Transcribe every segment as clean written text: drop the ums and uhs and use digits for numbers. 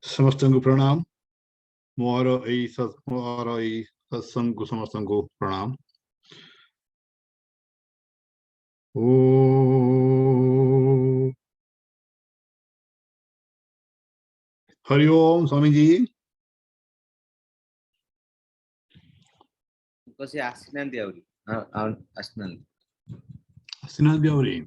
समस्तଙ୍କୁ प्रणाम। मोर एई सत्संग को समस्तଙ୍କୁ प्रणाम। ओ हरि ओम स्वामी जी। कसे आसिनांती आउरी आसिनांती आसिनांती आउरी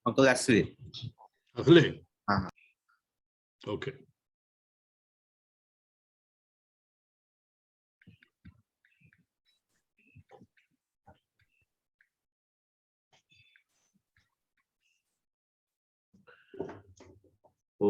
अंकल आसवे असले हां ओके। ओ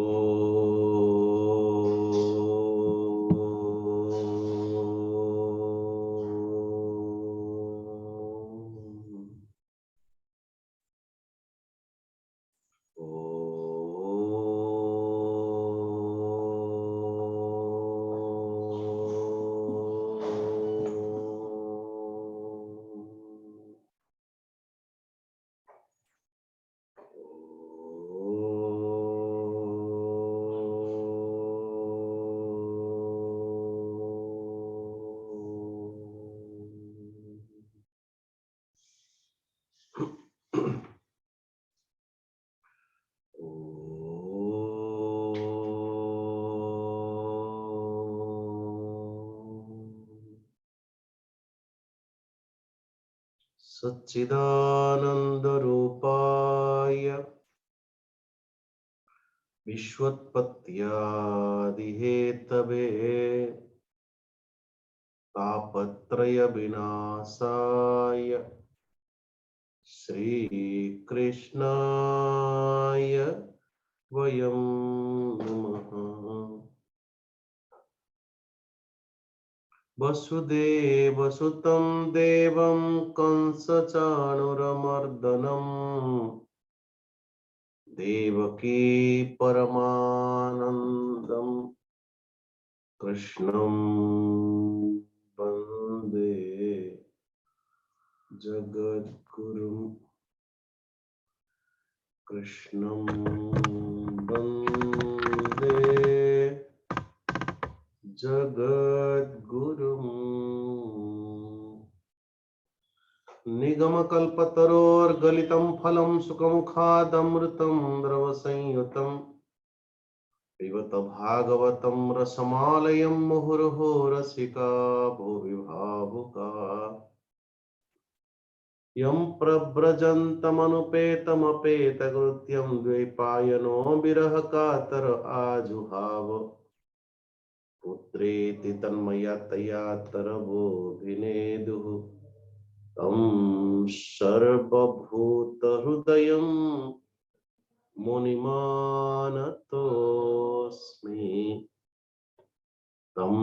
सच्चिदानंदरूपाय विश्वोत्पत्त्यादिहेतवे तापत्रय विनाशाय श्रीकृष्णाय वयं नमः। वसुदेवसुतं देवं कंसचाणूरमर्दनम् देवकी परमानन्दं कृष्णं वन्दे जगद्गुरुं। कृष्णं वन्दे जगद्गुरुम्। निगमकल्पतरोर्गलितं फलं सुखमुखादमृतं द्रवसंयुतं पिबत भागवतं रसमालयं मुहुर्मुहुः रसिका भुवि भावुका। यं प्रव्रजन्तमनुपेतमपेतकृत्यं द्वैपायनो विरहकातर आजुहाव पुत्रेति तन्मयतया तरवोऽभिनेदुः तं सर्वभूतहृदयं मुनिमानतोऽस्मि। तं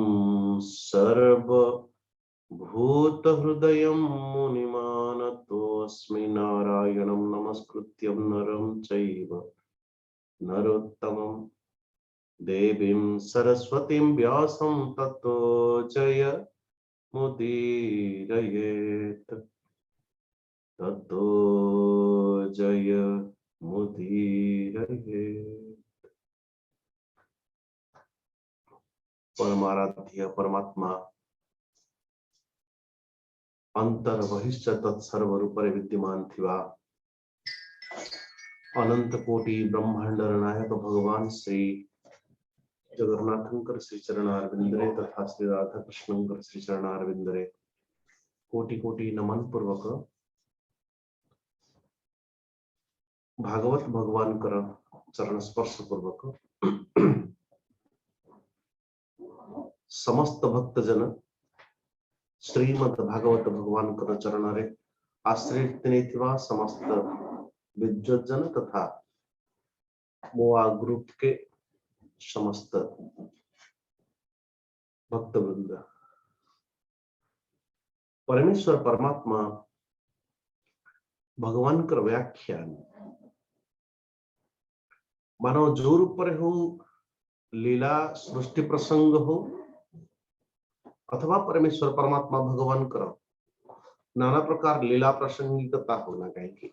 सर्वभूतहृदयं मुनिमानतोऽस्मि। नारायणं नमस्कृत्यं नरं चैव नरोत्तमं देवीं सरस्वतीं व्यासं ततो जयमुदीरयेत्। ततो जयमुदीरयेत्। परमाराध्य परमात्मा अंतर बहिश्च तत्सर्व रूपरे विद्यमान थिवा अनंत कोटि ब्रह्मांडर नायक भगवान श्री जगन्नाथंकर श्री चरणारविंदरे तथा श्री राधा कृष्णंकर श्री चरणारविंदरे कोटि कोटि नमन पूर्वक भागवत भगवान कर चरण स्पर्श पूर्वक समस्त भक्त जन श्रीमद भागवत भगवान कर चरण रे आश्रित समस्त विद्वज्जन तथा मोआ ग्रुप के समस्त भक्तवृंद, परमेश्वर परमात्मा भगवान कर व्याख्यान मानव जो रूप हो, लीला सृष्टि प्रसंग हो अथवा परमेश्वर परमात्मा भगवान कर नाना प्रकार लीला प्रासंगिकता होना कहीं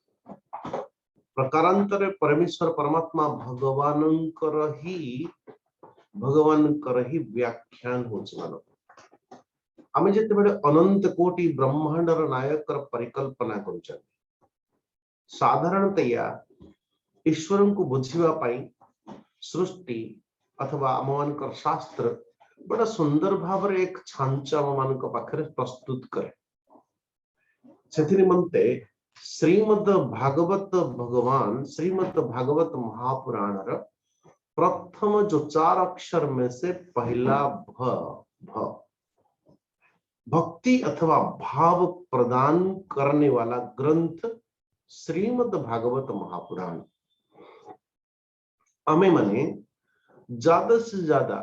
प्रकारांतर परमेश्वर परमात्मा भगवान कर ही व्याख्यान हो मानव आम जिते बड़े अनंत कोटि ब्रह्मांडर नायक परिकल्पना कर साधारणतया ईश्वर को बुझापी सृष्टि अथवा आम मान शास्त्र बड़ा सुंदर भाव एक छांच आम मान पाखे प्रस्तुत करे से निमंते श्रीमद् भागवत भगवान श्रीमद् भागवत महापुराण प्रथम जो 4 अक्षर में से पहला भ भक्ति अथवा भाव प्रदान करने वाला ग्रंथ श्रीमद् भागवत महापुराण हमें मने ज्यादा से ज्यादा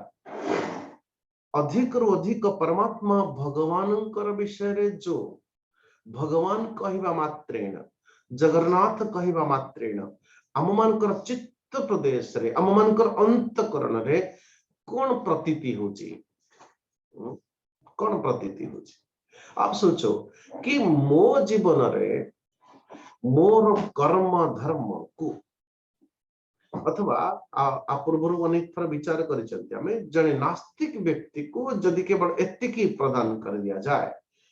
अधिक रु अधिक परमात्मा भगवान विषय रे जो भगवान कहवा मात्रेण जगन्नाथ कहवा मात्रेण आम मानकर चित्त प्रदेश रे आम मानकर अंतकरण रे कौन प्रतीति होची कौन प्रतीति होची आप सोचो कि मो जीवन रे मोर कर्म धर्म को अथवा पूर्व अनेक थर विचार करिसेंती हमें जने नास्तिक व्यक्ति को यदि केवल एतिकी प्रदान कर दिया जाए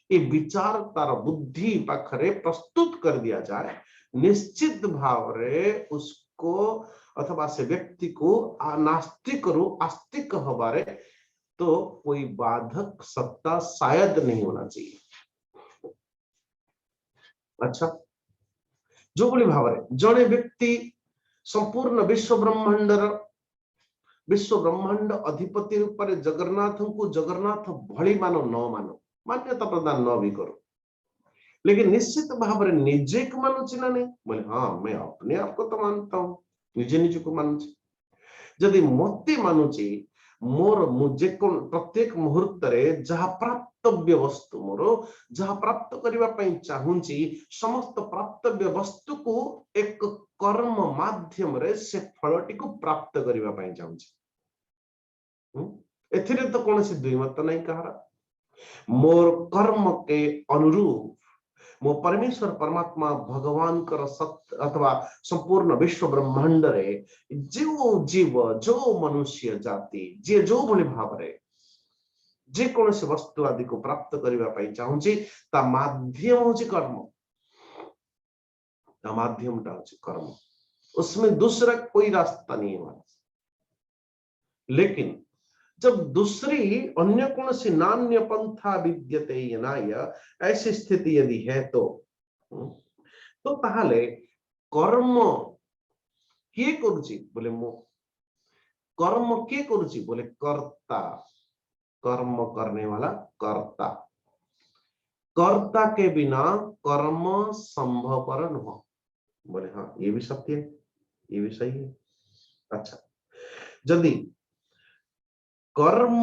ये विचार तार बुद्धि पाखरे प्रस्तुत कर दिया जाए निश्चित भाव रे उसको अथवा से व्यक्ति को नास्तिक रु आस्तिक हबारे तो कोई बाधक सत्ता शायद नहीं होना चाहिए। अच्छा जो बड़ी भाव रे जने व्यक्ति संपूर्ण विश्व ब्रह्मांड अधिपति रूप में जगन्नाथ को जगन्नाथ भली मानो न मानो मान्यता प्रदान न भी करो लेकिन निश्चित भाव में निजे को मानुची ना नहीं बोले हाँ मैं अपने आप को तो मानता हूँ निजे निजे को मानुची जदि मते मानुची मोर मुझे प्रत्येक मुहूर्त रे जहाँ प्राप्तव्य वस्तु मोर जहाँ प्राप्त करबा पई चाहूंची समस्त प्राप्तव्य वस्तु को एक कर्म माध्यम रे से फलटी को प्राप्त करबा पई चाहूंची एथिरे तो कौन सी दुई मत नहीं कहारा मोर कर्म के अनुरूप मो परमेश्वर परमात्मा भगवान कर सत्य अथवा संपूर्ण विश्व ब्रह्मांड रे जो जीव जो मनुष्य जाति जे जो भली भाव रे जे कौन से वस्तु आदि को प्राप्त करबा पई चाहूंची ता माध्यम होची कर्म ता माध्यम ता होची कर्म उसमें दूसरा कोई रास्ता नहीं है लेकिन जब दूसरी अन्य कौन सी नान्य पंथा विद्यते यनाय ऐसी स्थिति यदि है तो ताहले कर्म किए करुची बोले मो कर्म किए करुची बोले कर्ता कर्म करने वाला कर्ता कर्ता के बिना कर्म संभवपर नहीं बोले हाँ ये भी सत्य है ये भी सही है। अच्छा यदि कर्म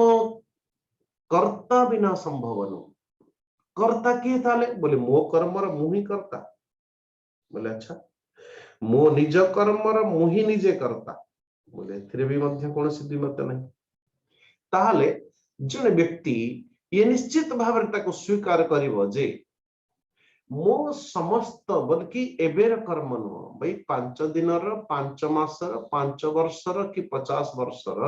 कर्ता बिना संभव न कर्ता किए ताले बोले मो कर्मर मुही कर्ता बोले अच्छा मो निज कर्मर मुही निजे कर्ता बोले एथिरे भी मध्य कौन सी द्विमत नहीं ताहले जने व्यक्ति ये निश्चित भाव रे ताको स्वीकार करिवो जे मो समस्त बल्कि एबेर कर्म न भाई 5 दिनर 5 मासर 5 वर्षर कि 50 वर्षर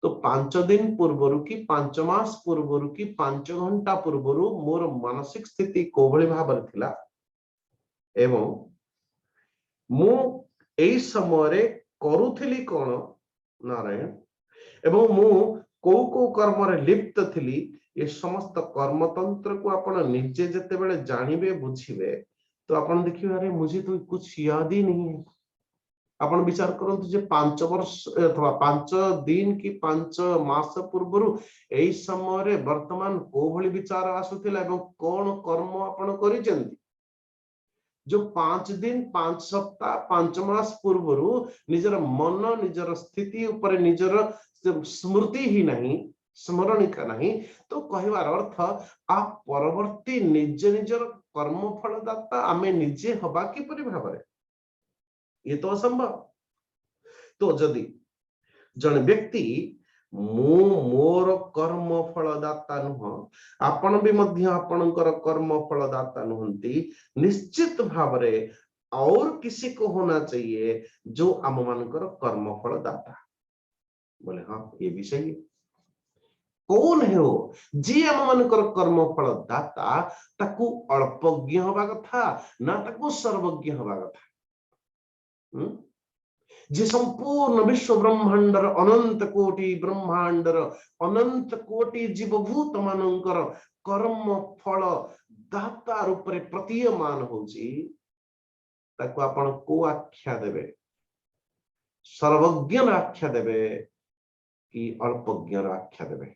तो 5 दिन पूर्वर कि 5 मास पूर्वर कि 5 घंटा पूर्वर मोर मानसिक स्थिति कोभली भाव थिला एवं मु एई समय रे करूथिली कोन नारायण एवं मु को कर्म रे लिप्त थिली ये समस्त कर्मतंत्र को आपण निजे जते बेले जानिबे बुझिबे तो आपण देखिबे अरे मुझे तो कुछ याद ही नहीं है आपण विचार करंतु जे 5 वर्ष अथवा 5 दिन की 5 मास पूर्व एई समय रे वर्तमान को भली विचार आसुथिला एवं कोन कर्म आपण करिसेंती जो 5 दिन 5 सप्ताह 5 मास पूर्व निजर मन निजर स्थिति ऊपर निजर स्मृति ही नहीं स्मरणिका नहीं तो कहवार अर्थ आप परवर्ती निज निजर कर्म फलदाता आमे निजे हवा किपरि भाबरे ये तो असंभव। तो जदि जन व्यक्ति मोर कर्म फलदाता नुह आपण भी मध्य आपणकर कर्म फलदाता नुहंती निश्चित भावरे और किसी को होना चाहिए जो आम मानकर कर्म फलदाता। बोले हाँ ये भी सही है। कौन है वो जी आम मानकर कर्म फलदाता ताकू अल्पज्ञ हवा कथा ना ताकू सर्वज्ञ हवा कथा। जे संपूर्ण विश्व ब्रह्मांडर अनंत कोटि ब्रह्मांडर अनंत कोटि जीवभूत मानकर कर्म फल दाता रूप रे प्रतीयमान होची ताकू आपण को आख्या देबे सर्वज्ञ आख्या देबे कि अल्पज्ञ आख्या देबे।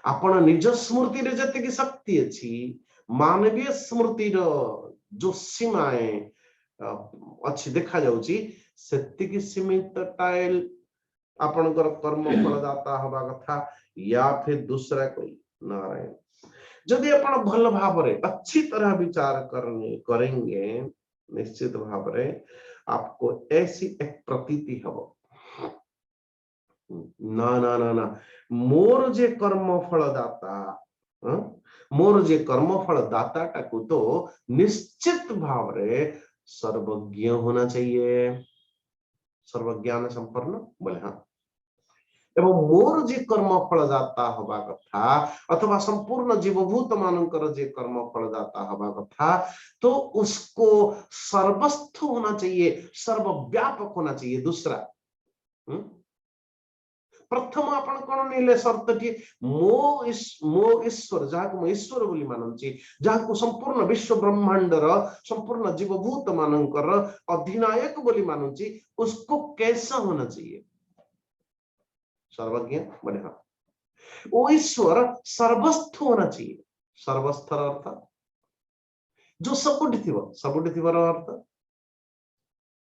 आपण निज स्मृति रे जते की शक्ति अछि मानवीय स्मृति रो जो सीमाएं अच्छी देखा जाउची सेतिकी सीमित टाइल आपनकर कर्म फलदाता हवा कथा या फिर दूसरा कोई नारायण। यदि आपण भल भावरे अच्छी तरह विचार करेंगे निश्चित भावरे आपको ऐसी एक प्रतीति हबो ना ना ना ना मोर जे कर्म फलदाता मोर जे कर्म फलदाता टाकू तो निश्चित भावरे सर्वज्ञ होना चाहिए सर्वज्ञान संपन्न। बोले हाँ एवं मोर जे कर्म फलदाता हवा कथा अथवा संपूर्ण जीवभूत मानकर जे कर्म फलदाता हवा कथा तो उसको सर्वस्थ होना चाहिए सर्वव्यापक होना चाहिए। दूसरा प्रथम आपण कोन नेले शर्त कि मो ईश्वर जहां को ईश्वर बोली मानछि जहां को संपूर्ण विश्व ब्रह्मांडर संपूर्ण जीवभूत मानकर अधिनायक बोली मानछि उसको कैसा होना चाहिए सर्वज्ञ। बोले हाँ वो ईश्वर सर्वस्थ होना चाहिए। सर्वस्थ अर्थ जो सबुठी थिवर अर्थ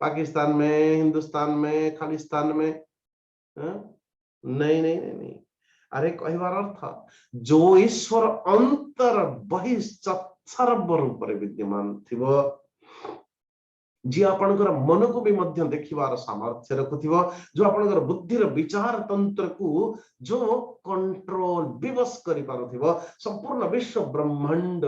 पाकिस्तान में हिंदुस्तान में खालिस्तान में नहीं नहीं नहीं नहीं अरे कहवार अर्थ जो ईश्वर अंतर बहिर्सर्व रूप विद्यमान थिव जी आपनकर मन को भी मध्य देखिबार सामर्थ्य रखुथिव जो आपनकर बुद्धिर विचार तंत्र को जो कंट्रोल विवश करि पारुथिव संपूर्ण विश्व ब्रह्मांड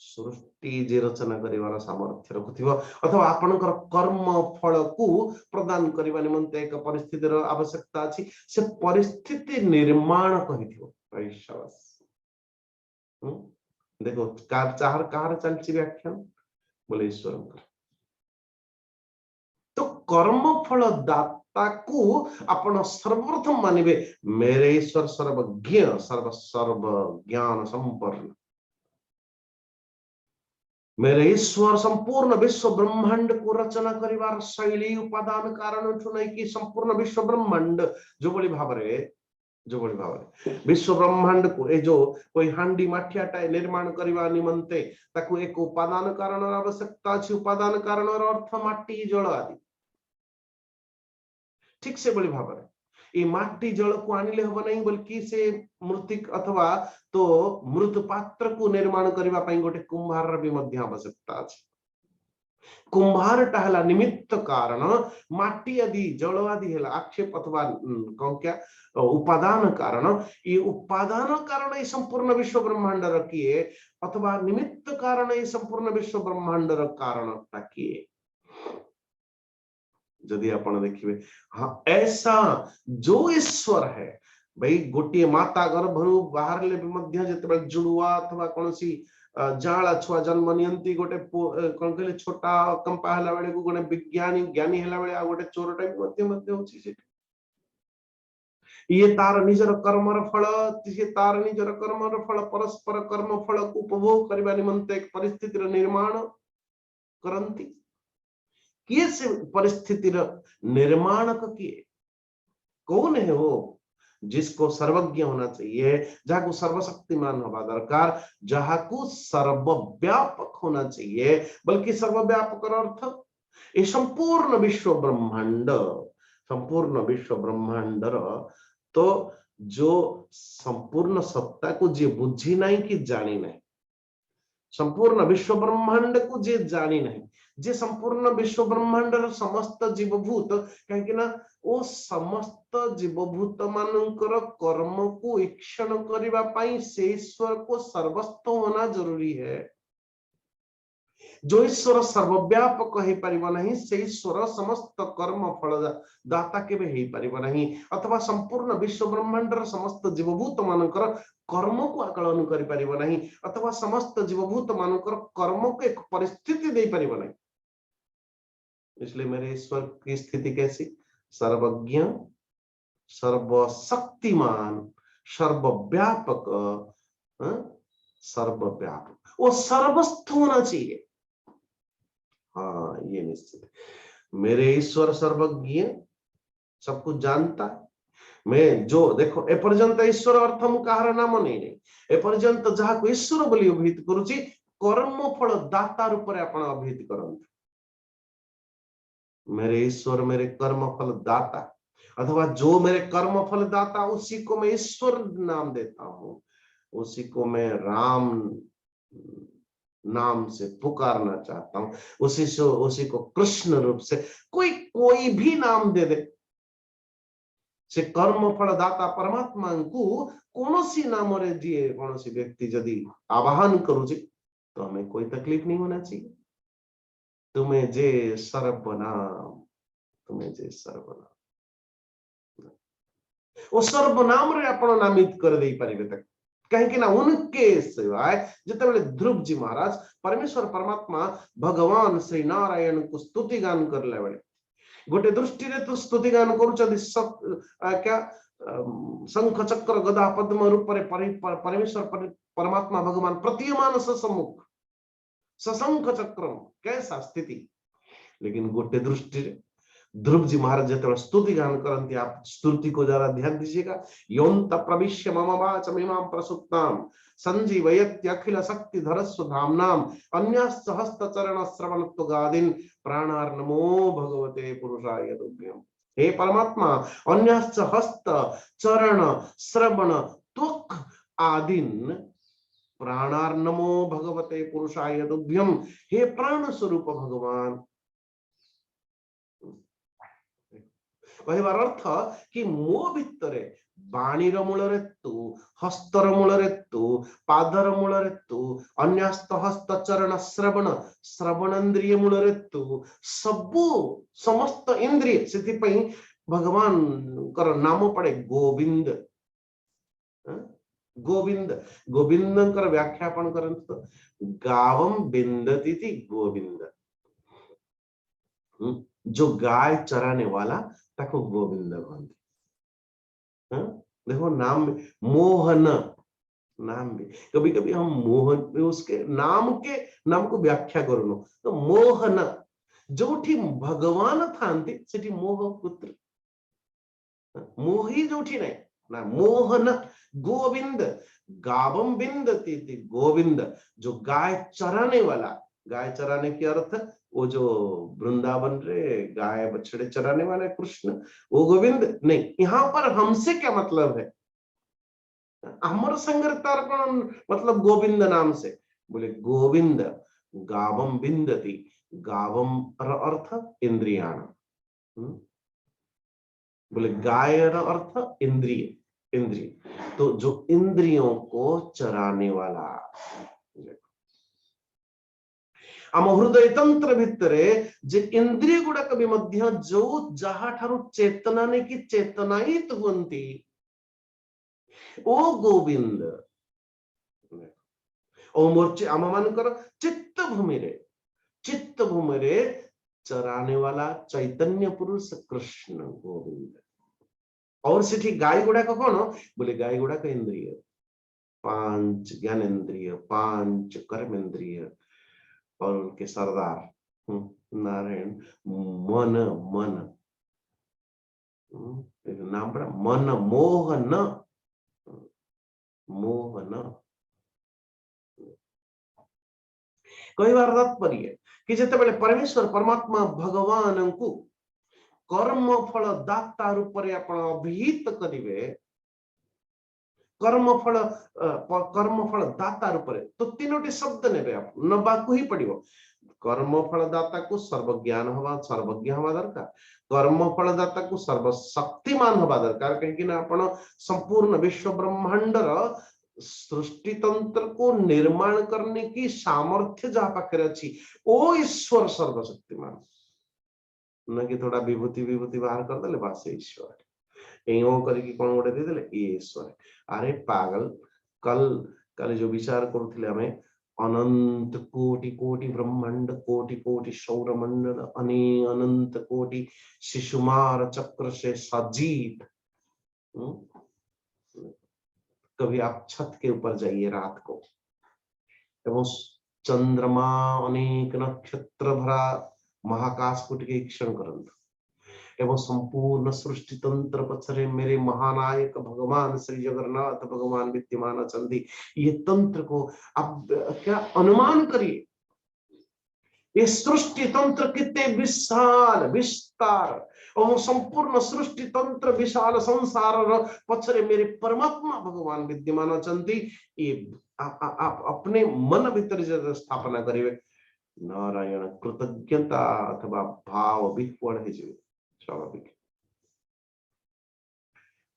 सृष्टि जे रचना करिवार सामर्थ्य रखुथिव अथवा आपनकर कर्म फल को प्रदान करिवा निमंते एक परिस्थितिर आवश्यकता अछि से परिस्थिति निर्माण कहिथिव। शाबाश देखो कार चलछि व्याख्यान बोले ईश्वर तो कर्म फल दाता को आपण सर्वप्रथम मानिबे मेरे ईश्वर सर्वज्ञ सर्व ज्ञान संपन्न मेरे ईश्वर संपूर्ण विश्व ब्रह्मांड को रचना करिवार शैली उपादान कारण ठुनै कि संपूर्ण विश्व ब्रह्मांड जो बड़ी भावरे विश्व ब्रह्मांड को ए जो कोई हांडी माठियाटा निर्माण करिवा निमंते ताकू एक उपादान कारण आवश्यकता अछि। उपादान कारण अर्थ माटी जल आदि ठीक से बड़ी भावरे ये माटी जल को आनिले हबो नहीं बल्कि से मृतिक अथवा तो मृत पात्र को निर्माण करिवा पई गोटे कुंभार भी मध्य आवश्यकता अछि। कुंभार टाहला निमित्त कारण माटी आदि जल आदि हेला आक्षेप अथवा कौन क्या उपादान कारण ये उपादान कारण ये संपूर्ण विश्व ब्रह्मांड किए अथवा निमित्त कारण ये संपूर्ण विश्व ब्रह्मांड कारण किए यदि आपण देखिए हाँ ऐसा जो ईश्वर है भाई गोटे माता गर्भरु बाहर ले मध्य जते जुड़ुआ अथवा कोनसी जाला छुआ जन्म नियंती गोटे कोन कहले छोटा कंपा हला बेले को गोटे विज्ञानी ज्ञानी हला बेले आ गोटे चोरटा मध्य होची से ये तार निजर कर्मर फल से तार निजर कर्मर फल परस्पर कर्म फल को उपभोग करबा निमंते एक परिस्थितिर निर्माण करंती किए से परिस्थितिर निर्माणक किए कौन है वो जिसको सर्वज्ञ होना चाहिए, जहाँ को सर्वशक्तिमान हवा दरकार, जहाँ को सर्वव्यापक होना चाहिए, बल्कि सर्वव्यापक अर्थ ये संपूर्ण विश्व ब्रह्मांड, संपूर्ण विश्व ब्रह्मांड तो जो संपूर्ण सत्ता को जे बुझी नहीं कि जानी नहीं, संपूर्ण विश्व ब्रह्मांड को जे जानी नहीं, जे संपूर्ण विश्व ब्रह्मांड समस्त जीवभूत कहीं ना ओ समस्त जीवभूत मानकर कर्म को ईक्षण करबा पई से ईश्वर को सर्वस्थ होना जरूरी है। जो ईश्वर सर्वव्यापक हो पारिबो नहीं, से ईश्वर समस्त कर्म फल दाता केबे हो पारिबो नहीं, अथवा संपूर्ण विश्व ब्रह्मांडर समस्त जीवभूत मानकर कर्म को आकलन करि पारिबो नहीं, अथवा समस्त जीवभूत मानकर कर्म को एक परिस्थिति दे पारिबो नहीं। इसलिए मेरे ईश्वर की स्थिति कैसी? सर्वज्ञ, सर्वशक्तिमान, सर्वव्यापक, सर्वव्यापक, वो सर्वस्थ होना चाहिए। हाँ, ये निश्चित है। मेरे ईश्वर सर्वज्ञ, सब कुछ जानता है। मैं जो देखो एपर्यंत ईश्वर अर्थ मु कहार नाम नहीं एपर्यंत जहाँ को ईश्वर बोली अभिहित करुची, कर्म फल दाता रूप में आपण अभिहित करंत। मेरे ईश्वर मेरे कर्म फल दाता, अथवा जो मेरे कर्म फल दाता उसी को मैं ईश्वर नाम देता हूँ, उसी को मैं राम नाम से पुकारना चाहता हूँ, उसी को कृष्ण रूप से कोई भी नाम दे दे, से कर्म फल दाता परमात्मा को कौन सी नाम रे दिए कौन सी व्यक्ति यदि आवाहन करुचे तो हमें कोई तकलीफ नहीं होना चाहिए। तुम्हें जे सर्वनाम, तुम्हें जे सर्वनाम, वो सर्वनाम रे आपण नामित कर दे पारिबे तक, कहीं ना उनके सिवाय जिते ध्रुव जी महाराज परमेश्वर परमात्मा भगवान श्री नारायण को स्तुति गान करले बेले गोटे दृष्टि रे तो स्तुति गान करूचंदी क्या शंख चक्र गदा पद्म रूप रे परमेश्वर परमात्मा भगवान प्रतीयमान सम्मुख सशंख चक्र, कैसा स्थिति। लेकिन गोटे दृष्टि रे ध्रुव जी महाराज जब स्तुति गान करते, आप स्तुति को जरा ध्यान दीजिएगा। योन्त प्रविश्य मम वाचम इमां प्रसुप्तां संजीवयत्य अखिल शक्ति धरस्व धामनाम अन्यश्च हस्त चरण श्रवण गादिन प्राणार्नमो भगवते पुरुषाय तुभ्यम्। हे परमात्मा, अन्यश्च हस्त चरण श्रवण त्वक आदिन प्राणार्नमो भगवते पुरुषाय तुभ्यम्। हे प्राण स्वरूप भगवान, कहबार अर्थ कि मो भितरे बाणीर मूल तू, हस्तर मूल तू, पादर मूल तू, अन्यस्त हस्त चरण श्रवण श्रवणेन्द्रिय मूल तू, सबू समस्त इंद्रिय से भगवान कर नाम पड़े गोविंद। गोविंद, गोविंद कर व्याख्यापन करंत गावम बिंदती थी गोविंद, जो गाय चराने वाला ताको गोविंद कहते। देखो नाम मोहन, नाम भी कभी कभी हम मोहन उसके नाम को व्याख्या करूँ तो मोहन जोठी भगवान थांती सेठी मोह पुत्र, मोही जोठी नहीं ना, मोहन गोविंद, गावम बिंदती थी गोविंद, जो गाय चराने वाला। गाय चराने की अर्थ वो जो वृंदावन रे गाय बछड़े चराने वाले कृष्ण, वो गोविंद नहीं। यहाँ पर हमसे क्या मतलब है? अमर संगीतार्पण मतलब गोविंद नाम से, बोले गोविंद गावम बिंदती, गावम अर्थ इंद्रियाण, बोले गाय अर्थ इंद्रिय, इंद्रिय तो जो इंद्रियों को चराने वाला। आम हृदय तंत्र भितरे जे इंद्रिय गुड़ाक भी मध्य जो जहा ठारू चेतना ने कि चेतनायित हुंती ओ गोविंद। ओ मोर्चे आम मानकर चित्त भूमि रे चराने वाला चैतन्य पुरुष कृष्ण गोविंद। और सेठी गाय गुड़ाक कौन? बोले गाय गुड़ाक इंद्रिय, पांच ज्ञानेन्द्रिय, पांच कर्मेंद्रिय और उनके सरदार नारायण मन, मन नाम पड़ा मन मोहन, मोहन कहबार तात्पर्य कि जिते बेले परमेश्वर परमात्मा भगवान को कर्म फल दाता रूप में आपण अभिहित करिवे, कर्म फल दाता रूप में तो तीनोटी शब्द ने नबाकू ही पड़िबो। कर्म फल दाता को सर्वज्ञान सर्वज्ञ हवा दरकार, कर्म फल दाता को सर्वशक्तिमान हवा दरकार, कहीं आपण संपूर्ण विश्व ब्रह्मांडर सृष्टि तंत्र को निर्माण करने की सामर्थ्य जहाँ पाखे अच्छी ओ ईश्वर सर्वशक्तिमान, न कि थोड़ा विभूति विभूति बाहर कर देले बस ईश्वर करके कौन गोटे देदेले ये ईश्वर। अरे पागल, कल जो विचार करुले हमें अनंत कोटि कोटि ब्रह्मांड, कोटि कोटि सौरमंडल, अनंत कोटि शिशुमार चक्र से सजीव। कभी आप छत के ऊपर जाइए रात को एवं चंद्रमा अनेक नक्षत्र भरा महाकाश को टीक्षण करंतु एवं संपूर्ण सृष्टि तंत्र पछरे मेरे महानायक भगवान श्री जगन्नाथ भगवान विद्यमान अचंती। ये तंत्र को आप क्या अनुमान करिए, ये सृष्टि तंत्र कितने विशाल विस्तार और संपूर्ण सृष्टि तंत्र विशाल संसार पछरे मेरे परमात्मा भगवान विद्यमान अचंती। ये आप अपने मन भीतर जब स्थापना करिवे नारायण कृतज्ञता अथवा भाव विह्वल है स्वाभाविक।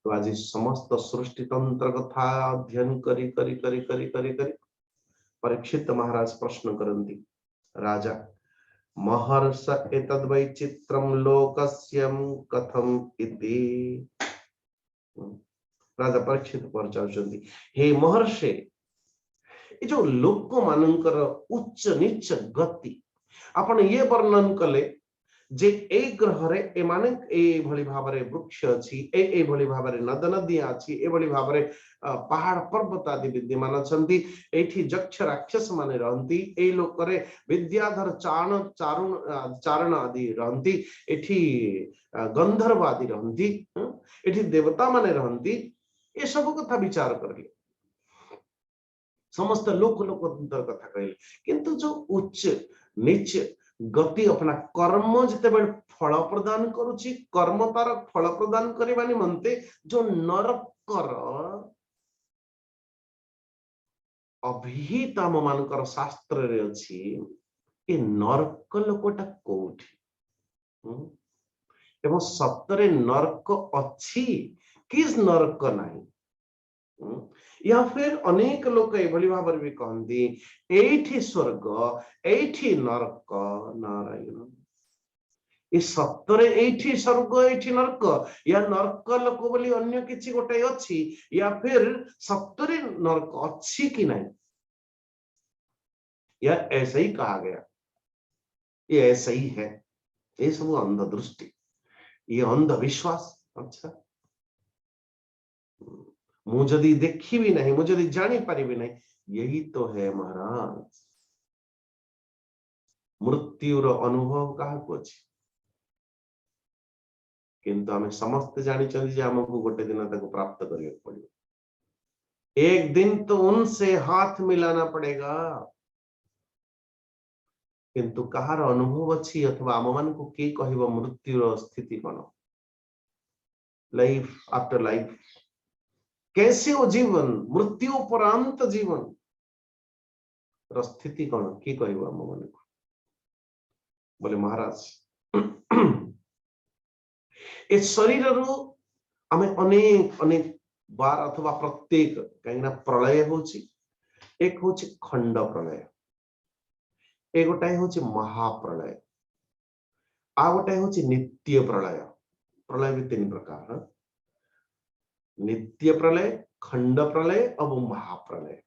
तो आज समस्त सृष्टि तंत्र कथा अध्ययन करी करी करी करी करी करी परीक्षित महाराज प्रश्न करन्ति, राजा महर्ष एतद्वै चित्रम लोकस्यम कथम इति। राजा परीक्षित पचारुचंती, हे महर्षे ये जो लोक मानकर उच्च नीच गति आपण ये वर्णन कले जे ए ग्रह रे ए माने ए भली भाबरे वृक्ष अछि, ए भली भाबरे नद नदी अछि, ए भली भाबरे पहाड़ पर्वत आदि विद्यमान अछंती, एठी जक्ष राक्षस माने रहंती, ए लोक रे विद्याधर चारण आदि रहंती, एठी गंधर्व आदि रहंती, एठी देवता माने रहंती। ए सब कथा विचार करले समस्त लोक लोक कथा कहले, किंतु जो उच्च नीच गति अपना कर्म जिते फल प्रदान करुची, कर्म तार फल प्रदान करने निमंते जो नरकर अभिहित आम मानकर शास्त्र रे अछि, ए नरक लोकटा कोठी एवं सत्तरे नरक अच्छी किस नरक नहीं, या फिर अनेक लोक एभली भाव भी कहती एठी स्वर्ग एठी नरक। नारायण ये सत्तरे एठी स्वर्ग एठी नरक या नरक लोक बोली अन्य किछि गोटे अछि, या फिर सत्तरे नरक अच्छी कि नहीं, या ऐसा ही कहा गया, ये ऐसा ही है। ये सब अंध दृष्टि, ये अंधविश्वास। अच्छा मुझे देखी भी नहीं, मुझे जानी पारी भी नहीं, यही तो है महाराज मृत्युर अनुभव क्या अच्छी। किंतु आम समस्त जानी आमको गोटे दिन तक प्राप्त करने पड़ेगा, एक दिन तो उनसे हाथ मिलाना पड़ेगा। किंतु कहार अनुभव अच्छी अथवा आम मान को किए कह मृत्युर स्थिति कौन, लाइफ आफ्टर लाइफ, कैसे वो जीवन मृत्यु उपरांत जीवन स्थिति कौन कि कह मन को बोले महाराज ए शरीर आम अनेक अनेक बार अथवा प्रत्येक कहीं प्रलय होची, एक होची खंड प्रलय, एक गोटाए होची महाप्रलय, आ गोटाए होची नित्य प्रलय। प्रलय भी तीन प्रकार, नित्य प्रलय, खंड प्रलय और महाप्रलय।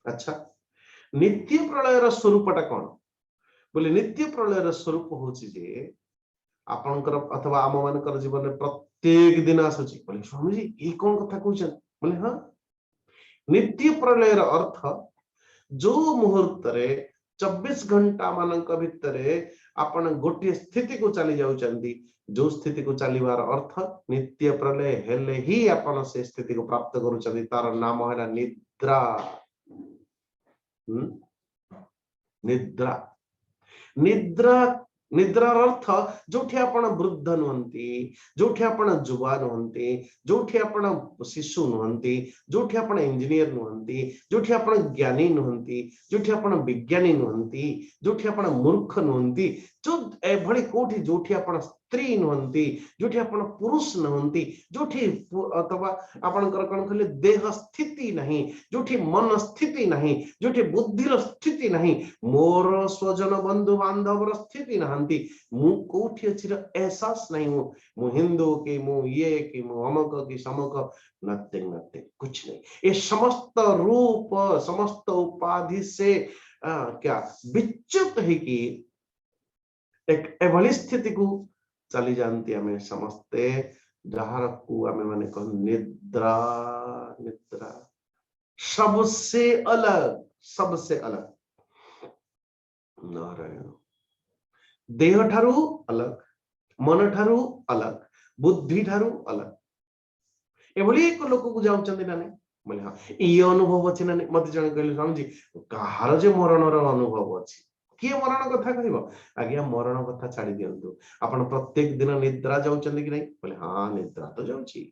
अच्छा नित्य प्रलय स्वरूपटा कौन बोले, नित्य प्रलय स्वरूप होची जे आपनकर अथवा आम मानकर जीवन में प्रत्येक दिन आसुची। बोले स्वामी जी ये कौन कथा कहछन, बोले हाँ नित्य प्रलय अर्थ जो मुहूर्त रे 24 घंटा मानक भितरे आपण गोटे स्थिति को चली जाउचंदी जो स्थिति को चलीबार अर्थ नित्य प्रलय हेले ही आपण से स्थिति को प्राप्त करूचंदी तार नाम है निद्रा। निद्रा निद्रा निद्रार अर्थ जोठी आपण वृद्ध नुहंती जोठी आपण युवा नुहंती जोठी आपण शिशु नुहंती जोठी आपण इंजीनियर नुहंती जोठी आपण ज्ञानी नुहंती जोठी आपण विज्ञानी नुहंती जोठी आपण मूर्ख नुहंती जो एभଳି कोठी जोठी आपण स्त्री नुहंती जोठी आपण पुरुष नुहंती जोठी अथवा आपणकर कोन कहले देह स्थिति नहीं जोठी मन स्थिति नहीं जोठी बुद्धिर स्थिति नहीं मोर स्वजन बंधु बांधवर स्थिति नहंती मु कोठी अछि एहसास नहीं मु हिंदू के मु ये कि मु अमक की समक नथिंग नथिंग कुछ नहीं। ये समस्त रूप समस्त उपाधि से क्या विच्युत है कि एक एभली स्थिति को चली जानती हमें समस्ते जहार को हमें माने कह निद्रा। निद्रा सबसे अलग नारायण देह ठारू अलग मन ठारू अलग बुद्धि ठारू अलग एभली एक लोक को जाउचंदी ना नहीं बोले हां ये अनुभव अछि ना नहीं मते जण कहले स्वामी जी कहार जे मरणर अनुभव अछि किए मरण कथा कहब आज्ञा मरण कथा छाड़ी दियंतु आपण प्रत्येक दिन निद्रा जाउचंदी कि नहीं बोले हां निद्रा तो जाउची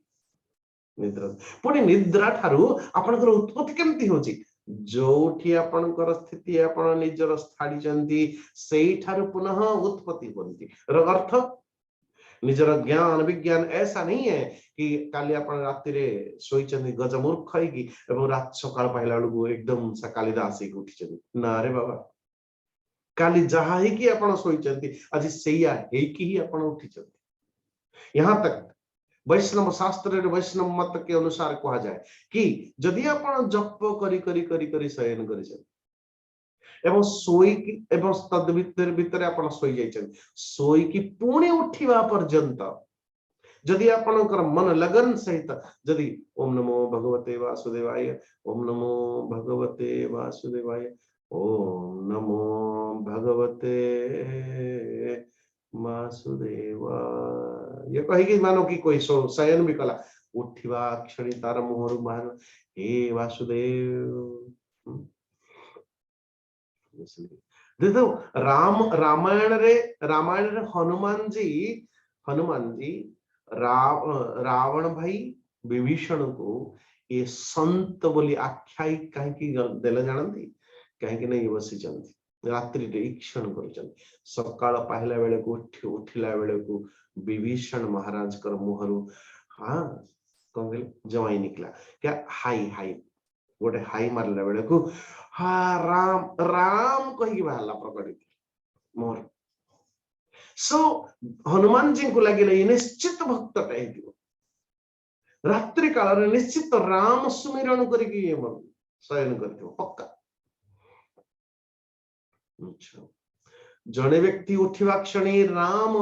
निद्रा पुणी निद्रा ठारू आपनकर उत्पत्ति केमती होची जोठी आपनकर स्थिति आपण निजर स्थाडी चंदी सेही ठारू पुनः उत्पत्ति होंती अर्थ निजर ज्ञान विज्ञान ऐसा नहीं है कि काली आपण राति रे सोईचंदी गजमूर्ख होइकी एवं रात सकाळ पाइला बेलू एकदम सा कालिदास ही उठिचंदी ना रे बाबा काली जहा ही कि आपण सोईचंदी आज सेया हे कि ही आपण उठिचंदी। यहाँ तक वैष्णव शास्त्र रे वैष्णव मत के अनुसार कहा जाए कि जदि आपण जप करी करी करी करी शयन करिछन एवं सोई की एवं तद भीतर आपण सोई जाइछन सोई की पुणी उठिबा पर्यंत जदि आपणकर मन लगन सहित जदि ओम नमो भगवते वासुदेवाय ओम नमो भगवते वासुदेवाय ओम नमो भगवते वासुदेवाय ये कही कि मानो कि कोई शयन भी कला उठिबा क्षणी तार मुहरु बाहर हे वासुदेव। देखो रामायण रे हनुमान जी रावण भाई विभीषण को ये संत बोली आख्यायिक कहीं देला जानती कहीं नहीं बसी रात्रि ईक्षण कर सकाळ पाहिला बेले को उठिला बेले को विभीषण महाराज कर मुहरु हाँ कौन कहले जवाई निकला क्या हाई हाई गोटे हाई मारला बेले को हाँ राम राम कही बाहरला प्रकट मोर सो हनुमान जी को लगे निश्चित भक्त रात्रि काल निश्चित राम सुमिरण करके शयन कर पक्का। जड़े व्यक्ति उठिवा क्षणी राम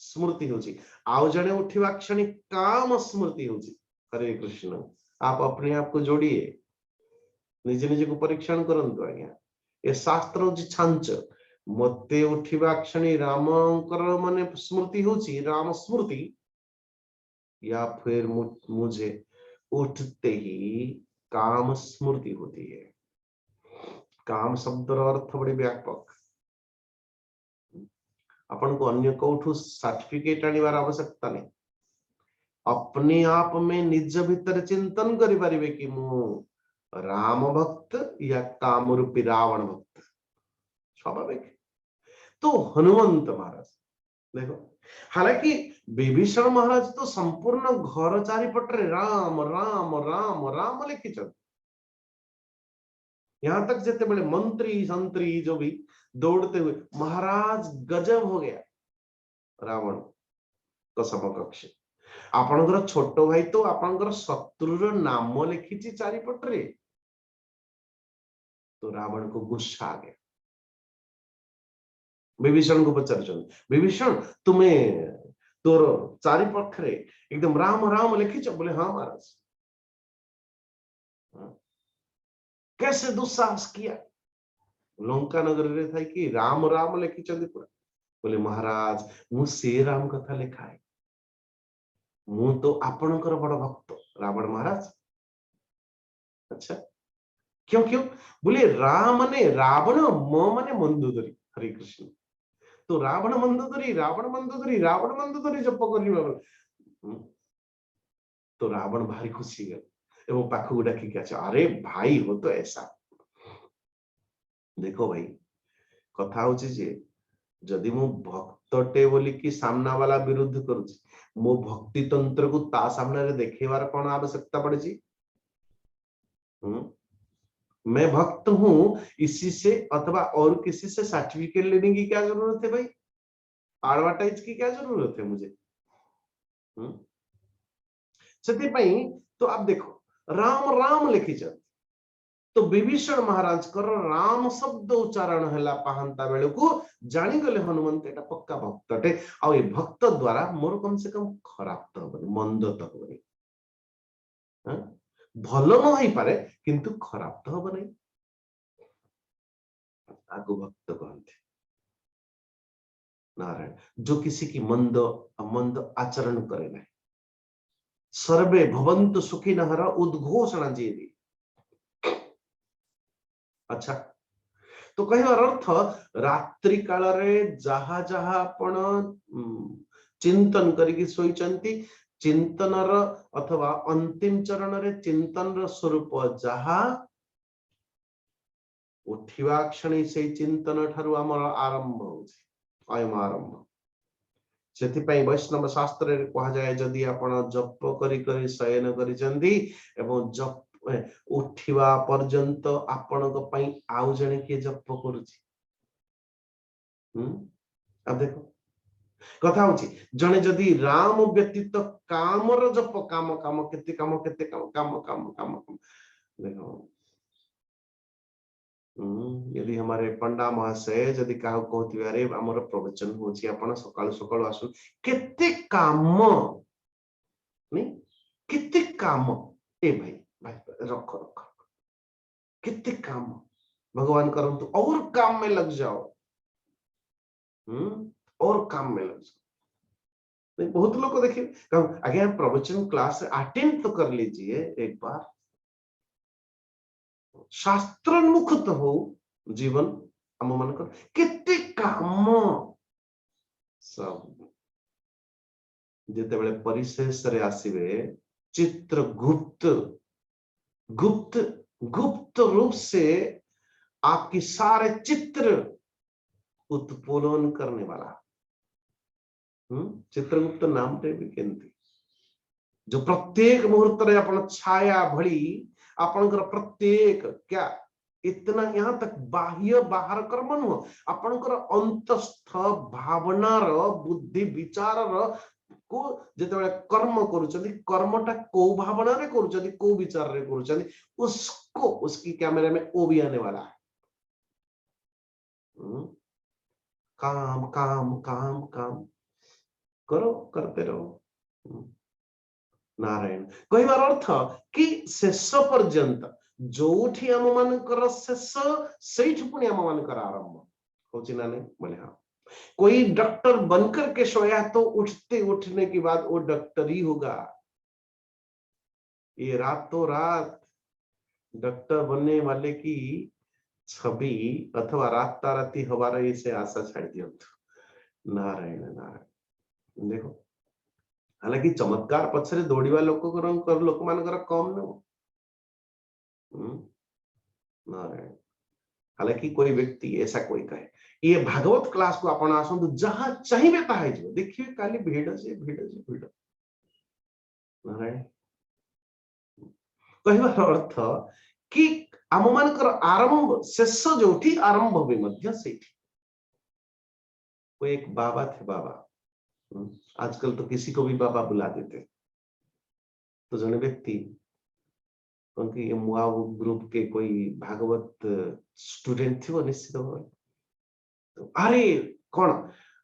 स्मृति होची आउ जड़े उठिवा क्षणी काम स्मृति होची। हरे कृष्ण आप अपने आप को जोड़िए निजे निजे को परीक्षण करंतु आज्ञा ए शास्त्र होची छांच मते उठिवा क्षणी रामकर माने स्मृति होची राम स्मृति या फिर मुझे उठते ही काम स्मृति होती है। काम शब्द अर्थ बड़े व्यापक अपन को अन्य कोठू सर्टिफिकेट आनिबार आवश्यकता नहीं अपने आप में निज भीतर चिंतन करि परिबे कि मु राम भक्त या काम रूपी रावण भक्त स्वाभाविक। तो हनुमंत महाराज देखो हालांकि विभीषण महाराज तो संपूर्ण घर चारिपटे राम राम राम राम लिखी यहाँ तक जिते बड़े मंत्री संतरी जो भी दौड़ते हुए महाराज गजब हो गया रावण का समकक्ष आपनकर छोट भाई तो आपनकर शत्रुर नाम लिखी चारिपटे तो रावण को गुस्सा आ गया विभीषण को पचार विभीषण तुम्हें तोर चारिपटे एकदम राम राम लिखी बोले हाँ महाराज कैसे दुस्साहस किया लंका नगर रे थाई कि राम राम लिखिचंदी पूरा बोले महाराज मु से राम कथा लिखा है मु तो आपणकर बड़ भक्त रावण महाराज। अच्छा क्यों क्यों बोले राम माने रावण म माने मंदोदरी हरे कृष्ण तो रावण मंदोदरी रावण मंदोदरी रावण मंदोदरी जप कर तो रावण भारी खुशी गल एवं पाखु डाकी के अच्छा अरे भाई हो तो ऐसा देखो भाई कथा होची जे जदि मु भक्तटे बोली कि सामना वाला विरुद्ध करूची मो भक्ति तंत्र को ता सामने रे देखेवार कोन आवश्यकता पड़े जी। मैं भक्त हूं इसी से अथवा और किसी से सर्टिफिकेट लेने की क्या जरूरत है भाई एडवर्टाइज की क्या जरूरत है मुझे। सेति पई तो आप देखो राम राम लिखी जाती तो विभीषण महाराज कर राम शब्द उच्चारण हैला पाहंता बेले को जानी गले हनुमंत एटा पक्का भक्तटे आ ए भक्त द्वारा मोर कम से कम खराब तो हबनी मंद तो हबनी भलो न होई पारे किंतु खराब तो हबनी आगु भक्त कहते नारायण जो किसी की मंद मंद आचरण करे ना सर्वे भवन्तु सुखिनः उद्घोषणा जी। अच्छा तो कहवार अर्थ रात्रि काल रे जहा जहा आपण चिंतन करिकी सोईचंती चिंतन अथवा अंतिम चरण रे चिंतन स्वरूप जहा उठिवा क्षण से चिंतन ठारू आमर आरंभ होछि अयम आरंभ सेति पई वैष्णव शास्त्र रे कहा जाय जदि आपण जप करी करी शयन करिचंती एवं जप उठिवा पर्यंत आपणक पई आउ जणे के जप करूची अब देखो कथा होची जणे जदि राम व्यतीत कामर जप काम काम केते काम केते काम काम काम काम देखो यदि हमारे पंडा महाशय जदि कहा कहती अरे हमर प्रवचन होची आपण सकाळ सकाळ आसु केते काम नहीं केते काम ए भाई भाई रखो रखो कितने काम भगवान करंतु और काम में लग जाओ और काम में लग जाओ नहीं बहुत लोग को देखिए आगे प्रवचन क्लास अटेंड तो कर लीजिए एक बार शास्त्रोन्मुख तो हो जीवन आम मान केते काम सब जेते बेले परिशेष रे आसीबे चित्रगुप्त गुप्त गुप्त रूप से आपकी सारे चित्र उत्पोलन करने वाला चित्रगुप्त नाम टे भी केंती जो प्रत्येक मुहूर्त रे अपन छाया भली आपनकर प्रत्येक क्या इतना यहाँ तक बाह्य बाहर कर्म नु आपनकर अंतस्थ भावना रो बुद्धि विचार रो को जेते कर्म करूचंदी कर्मटा को भावना रे करूचंदी को विचार रे करूचंदी उसको उसकी कैमरे में ओ भी आने वाला है काम काम काम काम करो करते रहो नारायण कहवार अर्थ कि शेष पर्यंत जोठी आम मानकर शेष सेठ पुणी आम मानकर आरंभ होची ना नहीं बोले हाँ कोई डॉक्टर बनकर के सोया तो उठते उठने के बाद वो डॉक्टर ही होगा ये रातों रात डॉक्टर बनने वाले की छवि अथवा रात राती हमारा इसे आशा छाड़ दिया नारायण नारायण देखो हालांकि चमत्कार पछरे दौड़वा लोक मानकर कम न नारायण हालांकि कोई व्यक्ति ऐसा कोई कहे ये भागवत क्लास को आपण आसंतु जहां चाहिए ताहे जो देखिए काली भीड़ से भीड़ नारायण कहवार अर्थ कि आम मानकर आरंभ शेष जोठी आरंभ भी मध्य सेठी कोई एक बाबा थे बाबा आजकल तो किसी को भी बाबा बुला देते तो जने व्यक्ति उनकी मुआ ग्रुप के कोई भागवत स्टूडेंट थे वो निश्चित भाव तो अरे कौन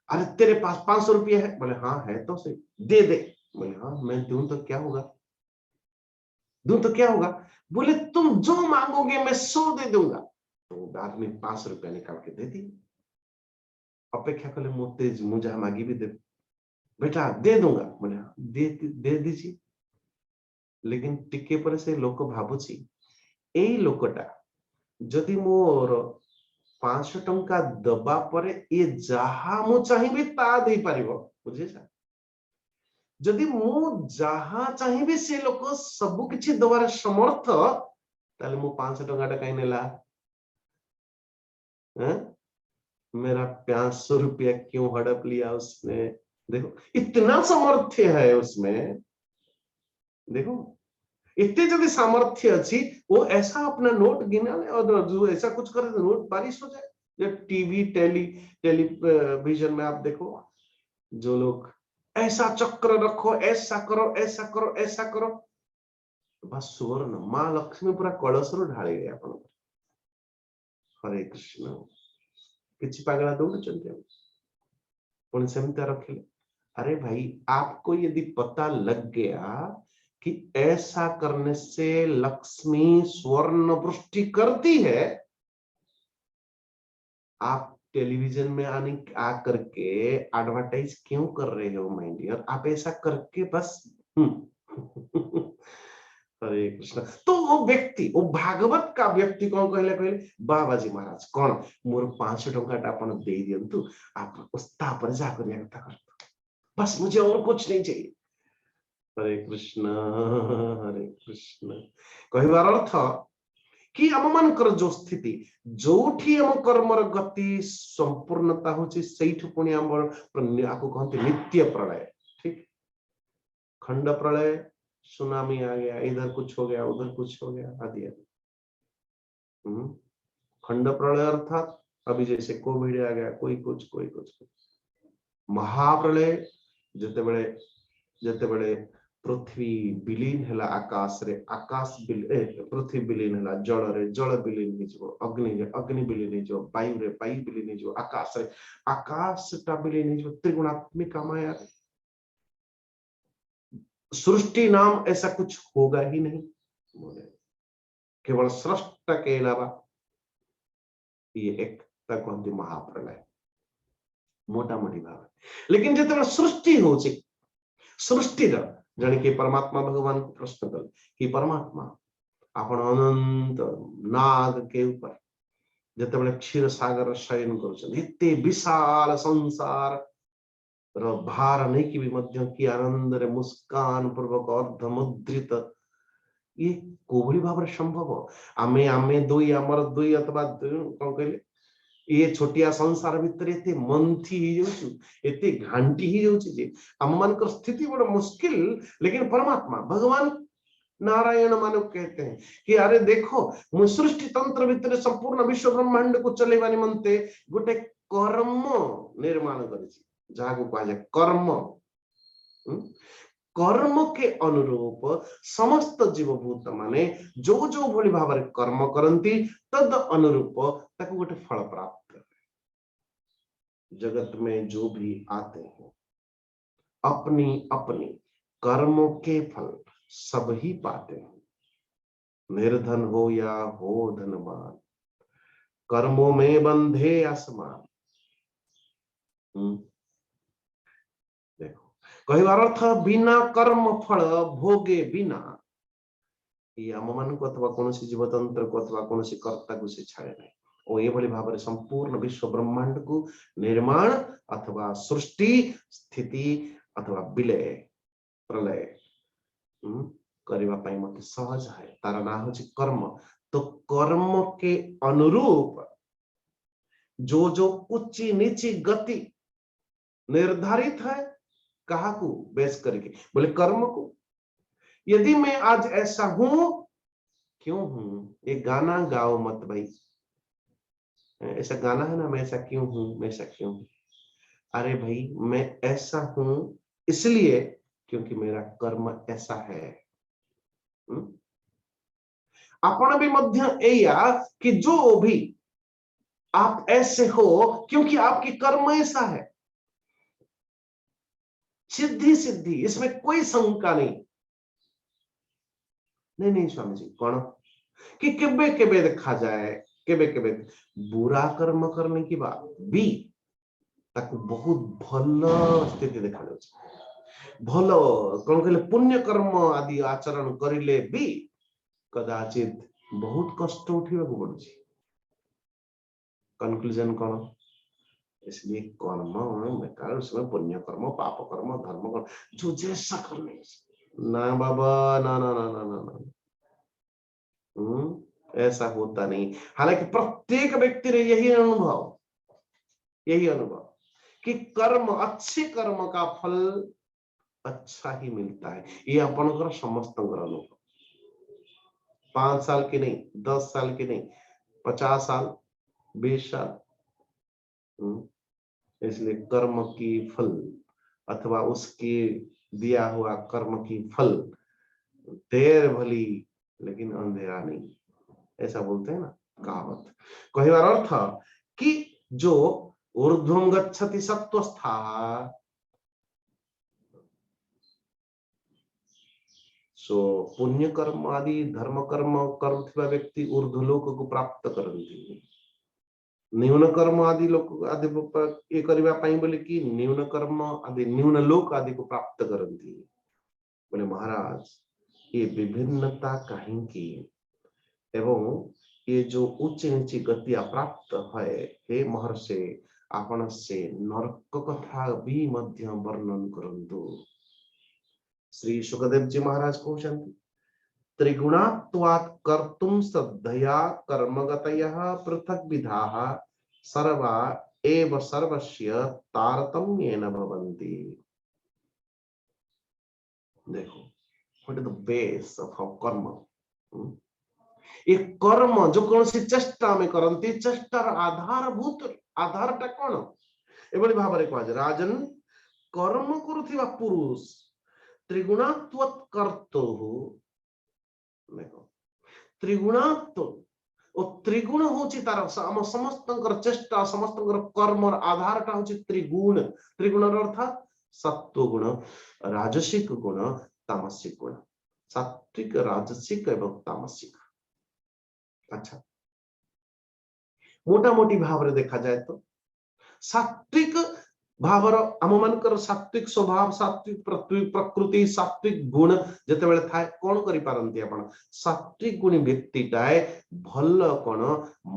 अरे तेरे पास 500 रुपया है बोले हाँ है तो सही दे दे बोले हाँ मैं दूं तो क्या होगा दूं तो क्या होगा बोले तुम जो मांगोगे मैं 100 दे दूंगा तो आदमी 5 रुपया निकाल के दे दी। अपेक्षा कले मुझे जहाँ मागी भी दे, बेटा दे दूंगा, बोले दे दीजिए। लेकिन टिके पर से लोक भावुची एई लोकटा जदि मोर 500 टंका दबा परे ये जहाँ मु चाहिए ता दे पारिबो, बुझे जा। जदि मु जहाँ चाहिए से लोक सब किछि दबार समर्थ, ताले मु 500 टंका कहीं नेला, मेरा 500 रुपया क्यों हड़प लिया उसने। देखो इतना सामर्थ्य है उसमें, देखो इतने जब सामर्थ्य अच्छी वो ऐसा अपना नोट गिना ले और जो ऐसा कुछ करे तो नोट बारिश हो जाए। जब टीवी टेलीविजन में आप देखो, जो लोग ऐसा चक्र रखो, ऐसा करो, ऐसा करो, ऐसा करो, बस सुवर्ण माँ लक्ष्मी पूरा कलश ढाली गए अपन। हरे कृष्ण किसी पागला दौड़ चलते सेमता रखिले। अरे भाई आपको यदि पता लग गया कि ऐसा करने से लक्ष्मी स्वर्ण वृष्टि करती है, आप टेलीविजन में आकर के एडवर्टाइज क्यों कर रहे हो माय डियर। आप ऐसा करके बस हरे कृष्ण। तो वो व्यक्ति, वो भागवत का व्यक्ति कौन कहले कहले बाबाजी महाराज कौन मोर 500 टंका आपण दे दियंतु, आप उस्ता पर जा करिया कथा कर, बस मुझे और कुछ नहीं चाहिए। हरे कृष्ण हरे कृष्ण। कहबार अर्थ कि आम मानकर जो स्थिति जोठी आम कर्मर गति संपूर्णता होची सेठु पुणी आम आपको कहते नित्य प्रलय। ठीक, खंड प्रलय, सुनामी आ गया, इधर कुछ हो गया, उधर कुछ हो गया, आदि आदि। खंड प्रलय अर्थात अभी जैसे कोविड आ गया, कोई कुछ कोई कुछ। महाप्रलय जते बड़े पृथ्वी विलीन है आकाश रे, आकाश पृथ्वी विलीन है जल रे, जल विलीन हो, अग्नि विलीन हो, वायु रे, वायु विलीन हो, आकाश रे, आकाश टा विलीन हो, त्रिगुणात्मिक माया रे। सृष्टि नाम ऐसा कुछ होगा ही नहीं, केवल सृष्टा के अलावा। ये एक तक कहते महाप्रलय मोटा मोटी भाव। लेकिन जिते सृष्टि हो, सृष्टि जन के परमात्मा भगवान को प्रश्न कल कि परमात्मा आपण अनंत नाग के ऊपर जिते क्षीर सागर शयन करते विशाल संसार भार नहीं कि भी मध्य कि आनंद रे मुस्कान पूर्वक अर्धमुद्रित, ये कोभली भाव संभव। आमे आमे दुई आमर दुई अथवा कौन कहले ये छोटिया संसार भितर एते मंथी ही जाउछु, एते घांटी ही जाउछु जे हम मानकर स्थिति बड़ा मुश्किल। लेकिन परमात्मा भगवान नारायण मानव कहते हैं कि अरे देखो मु सृष्टि तंत्र भितर संपूर्ण विश्व ब्रह्मांड को चलेवा निमंते गोटे कर्म निर्माण करिछि, जहाँ को कहा जाए कर्म। कर्म के अनुरूप समस्त जीवभूत माने जो जो भली भाव कर्म करती तद अनुरूप ताको गोटे फल प्राप्त है। जगत में जो भी आते हैं अपनी अपनी कर्मों के फल सब ही पाते हैं, निर्धन हो या हो धनवान, कर्मों में बंधे आसमान। देखो कहबार अर्थ बिना कर्म फल भोगे बिना, ये आम मान को अथवा कौन जीवतंत्र को अथवा कौन कर्ता को से छाड़े नहीं। और ये भली भाव संपूर्ण विश्व ब्रह्मांड को निर्माण अथवा सृष्टि स्थिति अथवा विलय प्रलय करने मत सहज है। तार ना हो कर्म। तो कर्म के अनुरूप जो जो उच्ची नीची गति निर्धारित है, कहा को बेस करके बोले कर्म को। यदि मैं आज ऐसा हूं, क्यों हूं, ये गाना गाओ मत भाई, ऐसा गाना है ना, मैं ऐसा क्यों हूं, मैं ऐसा क्यों हूं। अरे भाई मैं ऐसा हूं इसलिए क्योंकि मेरा कर्म ऐसा है। आपण भी मध्य एया कि जो भी आप ऐसे हो क्योंकि आपकी कर्म ऐसा है। सिद्धि सिद्धि, इसमें कोई शंका नहीं। नहीं नहीं स्वामी जी कौन कि केबे केबे देखा जाए केबे केबे बुरा कर्म करने की बात भी ताकू बहुत भल स्थिति देखा भल कौन कहले पुण्य कर्म आदि आचरण करिले भी कदाचित बहुत कष्ट उठा पड़ुछि। कंक्लूजन कौन? इसलिए कर्म बेकार, उसमें पुण्य कर्म पाप कर्म धर्म कर्म जो जैसा करने ना बाबा, ना ना ना ना ना ना, ऐसा होता नहीं। हालांकि प्रत्येक व्यक्ति ने यही अनुभव कि कर्म, अच्छे कर्म का फल अच्छा ही मिलता है। ये अपन समस्त अनुभव, 5 साल की नहीं, 10 साल की नहीं, 50 साल, 20 साल। इसलिए कर्म की फल अथवा उसके दिया हुआ कर्म की फल देर भली लेकिन अंधेरा नहीं, ऐसा बोलते हैं ना कहावत। कहिबार अर्थ कि जो ऊर्ध्वं गच्छति सत्वस्था, सो पुण्य कर्म आदि धर्म कर्म करुवा व्यक्ति ऊर्ध्वलोक को प्राप्त करती। न्यून कर्म आदि लोक आदि ये करबा पई बोले कि न्यून कर्म आदि न्यून लोक आदि को प्राप्त करती। बोले महाराज ये विभिन्नता कहीं की एवं ये जो उच्च नीची गतिया प्राप्त है, हे महर्षि आपण से नरक कथा भी मध्य वर्णन करंतु। श्री सुखदेव जी महाराज कहते त्रिगुणात्वात् कर्तुं श्रद्धया कर्मगतयः पृथक् विधाः सर्वा एव सर्वस्य तारतम्येन भवन्ति। देखो what is the base of our karma. ये कर्म जो कौन सी चेष्टा में करंती, चेष्टार आधारभूत आधारटा कौन एभली भाव कह राजन कर्म करुथिबा पुरुष त्रिगुणात्वत् कर्तु। देखो त्रिगुणात्व ओ त्रिगुण होची तार आम समस्तंकर चेष्टा समस्तंकर कर्मर आधारटा होची त्रिगुण। त्रिगुणर अर्थ सत्व गुण, राजसिक गुण, तामसिक गुण, सात्विक राजसिक एवं तामसिक। अच्छा मोटा मोटी भाव रे देखा जाए तो सात्विक भावर आम मानकर सात्विक स्वभाव, सात्विक प्रकृति, सात्विक गुण जते बेले थाए कोन करि पारंती आपण? सात्विक गुणी व्यक्तिटाए भल कोन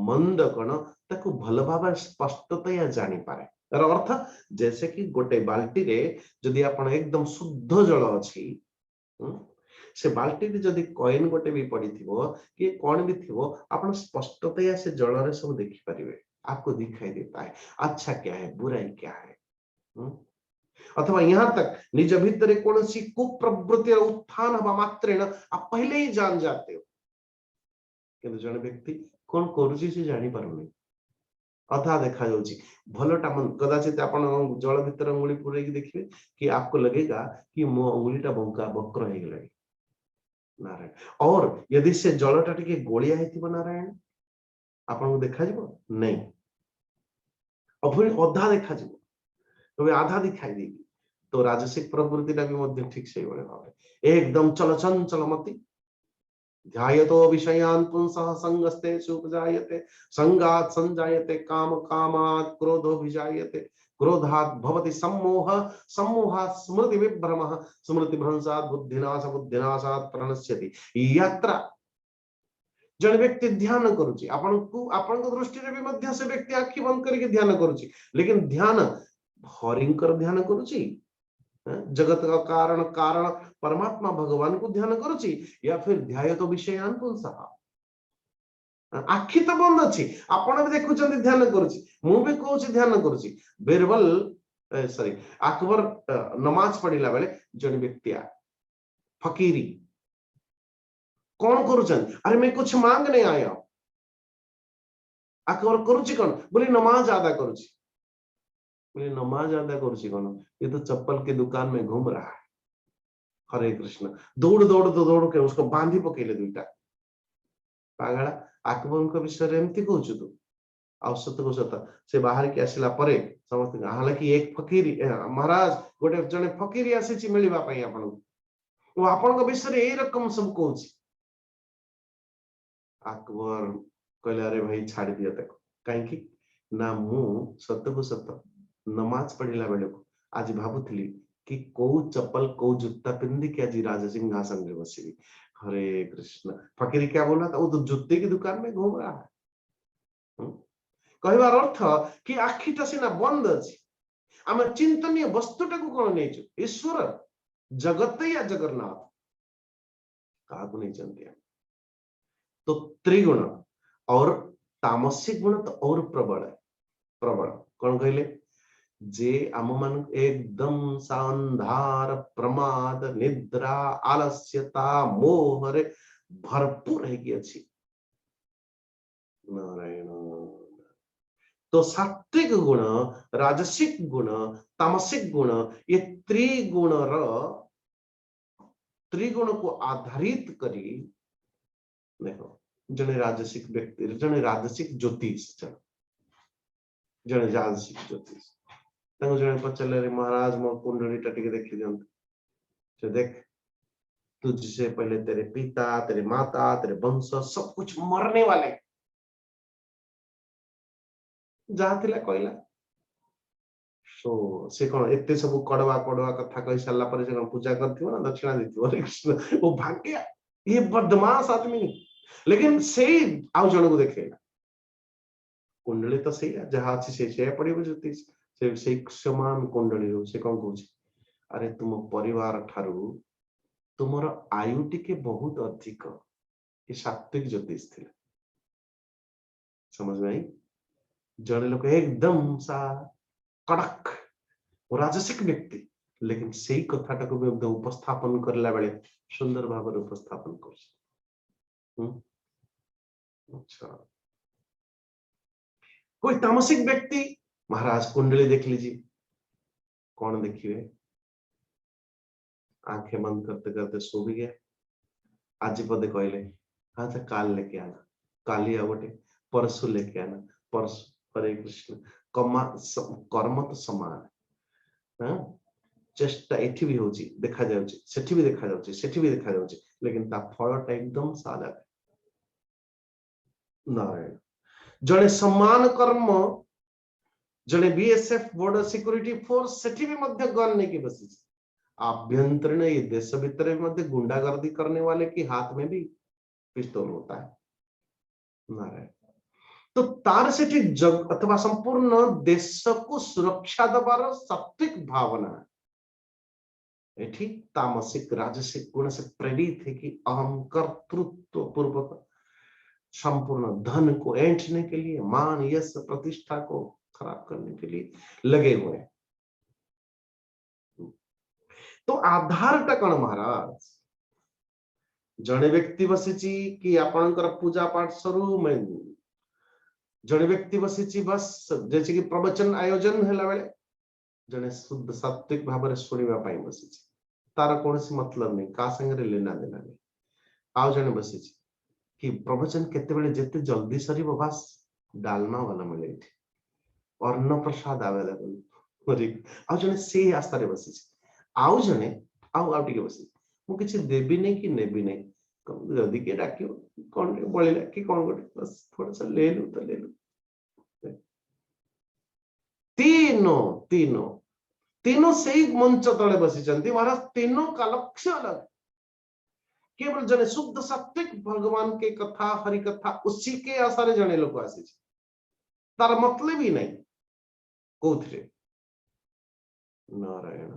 मंद कोन ताकू भल भाव स्पष्टतया जानि पारे। तार अर्थ जैसे कि गोटे बाल्टी रे जदि आपण एकदम शुद्ध जल अछि, से बाल्टी रे जदि कॉइन गोटे भी पड़िथिबो कि कोन भी थिबो आपण स्पष्टतया से जल रे सब देखि परिबे, आपको दिखाई देता है अच्छा क्या है बुराई क्या है। अथवा यहाँ तक निज भीतर कौन सी कुप्रवृत्ति उत्थान हवा मात्रेण आप पहले ही जान जाते हो। किंतु जन व्यक्ति कौन करुची से जानी पारुनी, अधा देखा जाउची भलटा मन कदाचित आपण जल भीतर अंगुली पुरेकी देखिए कि आपको लगेगा कि मो अंगुलीटा बंका वक्र हो गला नारायण। और यदि से जलटा टिके गोलिया हेतिबो नारायण आपन को देखा जिवो नहीं, अभुरी अधा देखा जिवो तो आधा दिखाई देगी। तो राजसिक प्रवृत्ति भी मध्य ठीक से भाव एकदम चलचंचल मति ध्यायतो विषयान् पुंसः संगस्ते सुपजायते संगात् संजायते काम कामात् क्रोधो विजायते क्रोधात् भवति सम्मोह सम्मोहात् स्मृति विभ्रमः स्मृति भ्रंशात् बुद्धिनाश बुद्धिनाशात् प्रणश्यति। यात्रा जन व्यक्ति ध्यान करुची आपन को दृष्टि रे भी मध्य से व्यक्ति आंखि बंद करके ध्यान करुची, लेकिन ध्यान हरिंकर ध्यान करुची, जगत का कारण कारण परमात्मा भगवान को ध्यान करुची, या फिर ध्यायतो विषयान् पुंसः आखि तो बंद अच्छी आपण भी देखुचंदी ध्यान करुची, मु भी कहूची ध्यान करुची। बीरबल सॉरी अकबर नमाज पढ़िला बेले जन व्यक्ति फकीरी कौन करुचन, अरे मैं कुछ मांगने आया। अकबर करुची कौन बोली नमाज अदा करुची, बोले नमाज अदा करुची कौन, ये तो चप्पल की दुकान में घूम रहा है। हरे कृष्ण दौड़ दौड़ तो दौड़ के उसको बांधी पकेले दुईटा पागला। अकबर को विषय एमती कहूँ तू औसत को सत से बाहर की आसला परे समस्त हालांकि एक फकीरी महाराज गोटे जने फकीरी आसी मिलवा पाई आपन को विषय ए रकम सब कहूँ। अकबर कहले अरे भाई छाड़ दिया ताको कहीं ना मु सत को सत नमाज पढ़िला बेले को आज भाबुथली कि को चप्पल को जूता पिंदी के आज राजा सिंहासन में बसी। हरे कृष्ण। फकीर क्या बोला था? वो तो जूते की दुकान में घूम रहा है। कहबार अर्थ कि आखिटा सीना बंद अच्छी आम चिंतनीय वस्तुटा को कौन नहीं ईश्वर जगत या जगन्नाथ क्या नहीं जानते। तो त्रिगुण और तामसिक गुण तो और प्रबल है। प्रबल कौन कहले जे आम मान एकदम सांधार प्रमाद निद्रा आलस्यता मोह रे भरपूर है कि अच्छी। नारायण। तो सात्विक गुण राजसिक गुण तामसिक गुण ये त्रिगुण को आधारित करी देखो जने राजसिक व्यक्ति जने राजसिक ज्योतिष जने राजसिक ज्योतिष जने पचले महाराज मो कुंडली टिके देखी दिखते देख तुझसे पहले तेरे पिता तेरे माता तेरे वंश सब कुछ मरने वाले जहाँ कहला सो से कौन एत सब कड़वा कड़वा कथा कही सारा पर से पूजा करथिबो ना दक्षिणा देथिबो। हरे कृष्ण। वो भाग्य ये बदमाश आदमी लेकिन से आउ जन को देखेला कुंडली तो सही जहाँ अच्छी से पड़ो ज्योतिष से समान कुंडली से कौन कह अरे तुम परिवार ठारू तुमर आयु टिके बहुत अधिक ये सात्विक ज्योतिष थे। समझ में आई? जड़े लोग एकदम सा कड़क राजसिक व्यक्ति लेकिन से कथाटा को भी उपस्थापन करला बेले सुंदर भाव उपस्थापन कर। अच्छा कोई तामसिक व्यक्ति महाराज कुंडली देख लीजिए कौन देखिए आंखें बंद करते करते सो भी गया। आज पदे कहले हाँ तो काल लेके आना काली आ गोटे परसु लेके आना परसु। हरे कृष्ण। कर्म तो समान हाँ चेष्टा एठी भी होची देखा जाउची सेठी भी देखा जाउची सेठी भी देखा जाउची लेकिन ता फलटा एकदम सादा है। नारायण। जड़े समान कर्म जड़े बीएसएफ बॉर्डर सिक्योरिटी फोर्स सेठी भी मध्य गन नहीं की बसी आभ्यंतरीण ये देश भीतर मध्य गुंडागर्दी करने वाले के हाथ में भी पिस्तौल होता है। नारायण। तो तार से जग अथवा संपूर्ण देश को सुरक्षा दबार सात्विक भावना एठी तामसिक राजसिक गुण से प्रेरित है कि अहम कर्तृत्व पूर्वक संपूर्ण धन को ऐंठने के लिए मान यश प्रतिष्ठा को खराब करने के लिए लगे हुए हैं। तो आधारटा कौन महाराज जड़े व्यक्ति बसी कि आपणकर पूजा पाठ सरू मैं जड़े व्यक्ति बसी बस जैसे कि प्रवचन आयोजन है बेले जड़े शुद्ध सात्विक भाव में शुणा बसी तार कौन मतलब नहीं का संगे लेना देना नहीं। आउ जड़े बसी कि प्रवचन केते जिते जल्दी सर बस डालमा वाला मिले अन्न प्रसाद अवेलेबल आउ जड़े से आस्था बसी आउ जड़े आउ टे बसी मुझे देवी नहीं कि नेबी नहीं जदि किए डाक कौन बड़ा कि कौन गोटे बस थोड़ा सा ले लू तो ले लू। तीनों तीनों तीनों से ही मंच तले बसी महाराज तीनों का लक्ष्य अलग केवल जने शुद्ध सात्विक भगवान के कथा हरि कथा उसी के आसारे जने लोग आसी तार मतलब ही नहीं कोथरे। नारायण।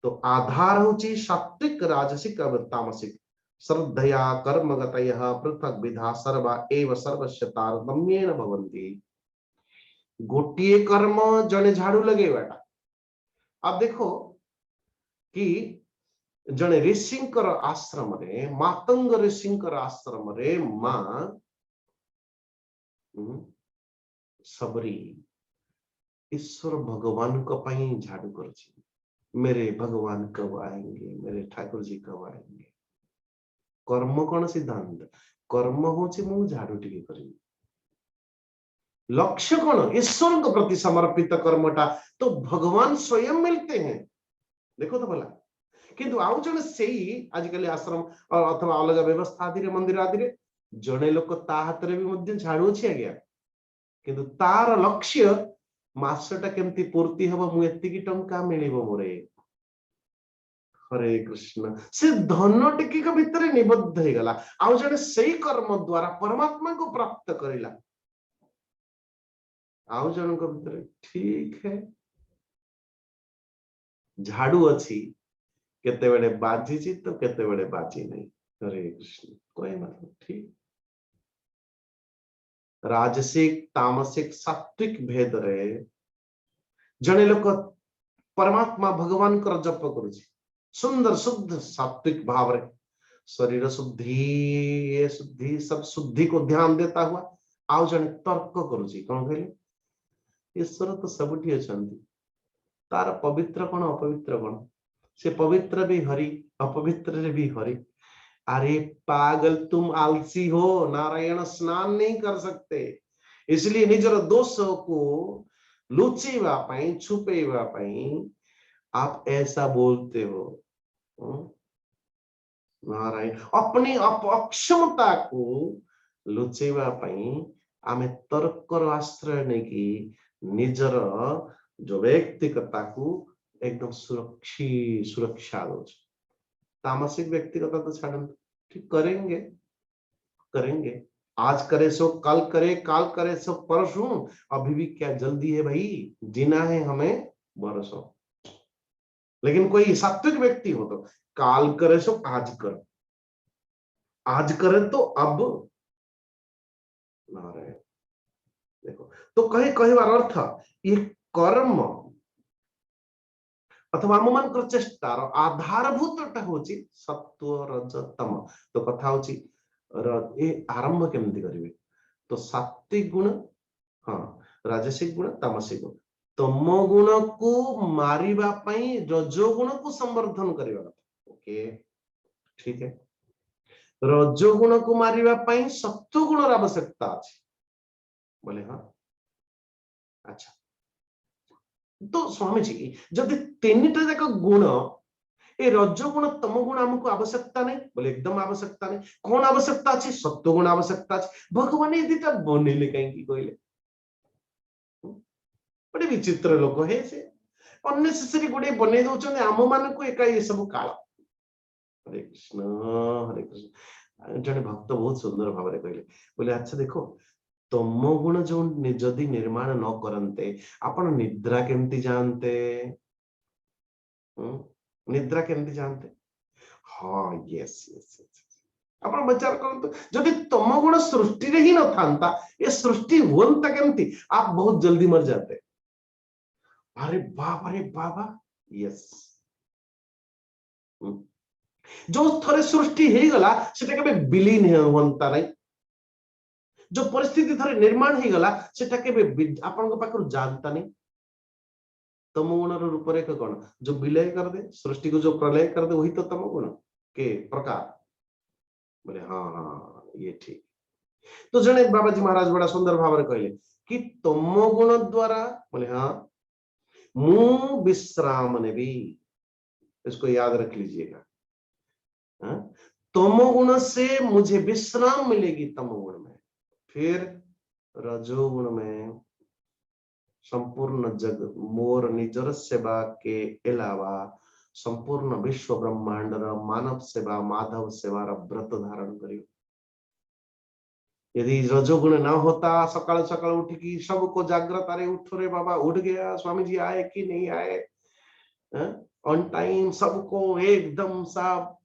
तो आधार होची सात्विक राजसिक और तामसिक श्रद्धया कर्मगतयः पृथक विधा सर्वा एव सर्वस्य तारतम्येन भवन्ति। गोटिए कर्म जने झाड़ू लगे बेटा अब देखो कि जने ऋषिंकर आश्रम रे मातंग ऋषिंकर आश्रम रे मां सबरी ईश्वर भगवान को पाई झाड़ू कर मेरे भगवान कब आएंगे मेरे ठाकुर जी कब आएंगे। कर्म कौन सिद्धांत कर्म होची मु झाड़ू टिके करी लक्ष्य कौन ईश्वर के प्रति समर्पित कर्मटा तो भगवान स्वयं मिलते हैं। देखो तो भला किंतु आउ जने सेई आजकल आश्रम और अथवा अलग व्यवस्था आदि रे मंदिर आदि रे जड़े लोक ता हाथ रे भी मध्य झाड़ू अछि आज्ञा किंतु तार लक्ष्य मासटा केमती पूर्ति हबो मु एतिकी टंका मिलिबो मोरे। हरे कृष्ण से धन टिकी के भीतर निबद्ध हो गला आउ जने सही कर्म द्वारा परमात्मा को प्राप्त करिला आउ जन को भीतर ठीक है झाड़ू अछि केते बेले बाजी छी तो केते बेले बाजी नहीं। हरे कृष्ण कोई मतलब ठीक राजसिक तामसिक सात्विक भेद रे जने लोक परमात्मा भगवान कर जप करूची सुंदर शुद्ध सात्विक भाव रे शरीर शुद्धि ये शुद्धि सब शुद्धि को ध्यान देता हुआ आउ जने तर्क करूची कौन कहले ईश्वर तो सबठी अछंती तार पवित्र कौन अपवित्र कौन से पवित्र भी हरि अपवित्र भी हरि। अरे पागल तुम आलसी हो नारायण स्नान नहीं कर सकते इसलिए निजर दोष को लुचेवा पाई छुपेवा पाई आप ऐसा बोलते हो। नारायण अपनी अक्षमता को लुचेवा पाई आमे तर्कर आश्रय नहीं कि निजर जो व्यक्तिगता को एकदम सुरक्षा दो। तामसिक व्यक्तिगता तो छाड़ ठीक करेंगे करेंगे आज करे सो कल करे सो परसों अभी भी क्या जल्दी है भाई जीना है हमें बरसों। लेकिन कोई सात्विक व्यक्ति हो तो काल करे सो आज कर आज करे तो अब नारायण देखो तो कहे कहबार अर्थ ये कर्म अथवा आम मान चेष्टार आधारभूतटा हूँ सत्व रज तम तो कथा हूँ आरंभ केमती करेंगे तो सात्विक गुण हाँ राजसिक गुण तामसिक गुण तम गुण को मारिबा पई रजो गुण को संवर्धन करबा कथा। ओके ठीक है रजो गुण को मारिबा पई सत्व गुण आवश्यकता अछि बोले हाँ अच्छा तो स्वामी जी जब तीनटा जाक गुण ए रज गुण तम गुण हमको आवश्यकता नहीं बोले एकदम आवश्यकता नहीं कौन आवश्यकता अच्छी सत्व गुण आवश्यकता अच्छी भगवान ये दिटा बनेले कहीं कहले बड़े विचित्र लोक है से अननेसेसरी गुडे बने दउछन आम मान को एका ये सब काल। हरे कृष्ण जने भक्त बहुत सुंदर भाव रे कहले बोले अच्छा देखो तम गुण जो जदि निर्माण न करते आपण निद्रा केमती जानते निद्रा केमती जानते हाँ यस यस आपण विचार करंतु जदि तम गुण सृष्टि रे ही न थांता ये सृष्टि होनता केमती आप बहुत जल्दी मर जाते। अरे बाबा यस जो थरे सृष्टि हे गला सेटा केबे विलीन होनता नहीं जो परिस्थिति थरे निर्माण ही गला सेटा केबे आपन को पाखर जानता नहीं। तम गुण रूपरेख कौन जो विलय कर दे सृष्टि को जो प्रलय कर दे वही तो तम गुण के प्रकार बोले हाँ हाँ ये ठीक। तो जने बाबाजी महाराज बड़ा सुंदर भाव रे कहले कि तम गुण द्वारा बोले हाँ मु विश्राम नेबी इसको याद रख लीजिएगा तम गुण से मुझे विश्राम मिलेगी तम गुण में फिर रजोगुण में संपूर्ण जग मोर निजर सेवा के अलावा संपूर्ण विश्व ब्रह्मांड मानव सेवा माधव सेवा व्रत धारण करियो। यदि रजोगुण ना होता सकाल सकाल उठ की सबको जागृत अरे उठो रे बाबा उठ गया स्वामी जी आए कि नहीं आए ऑन टाइम सबको एकदम साफ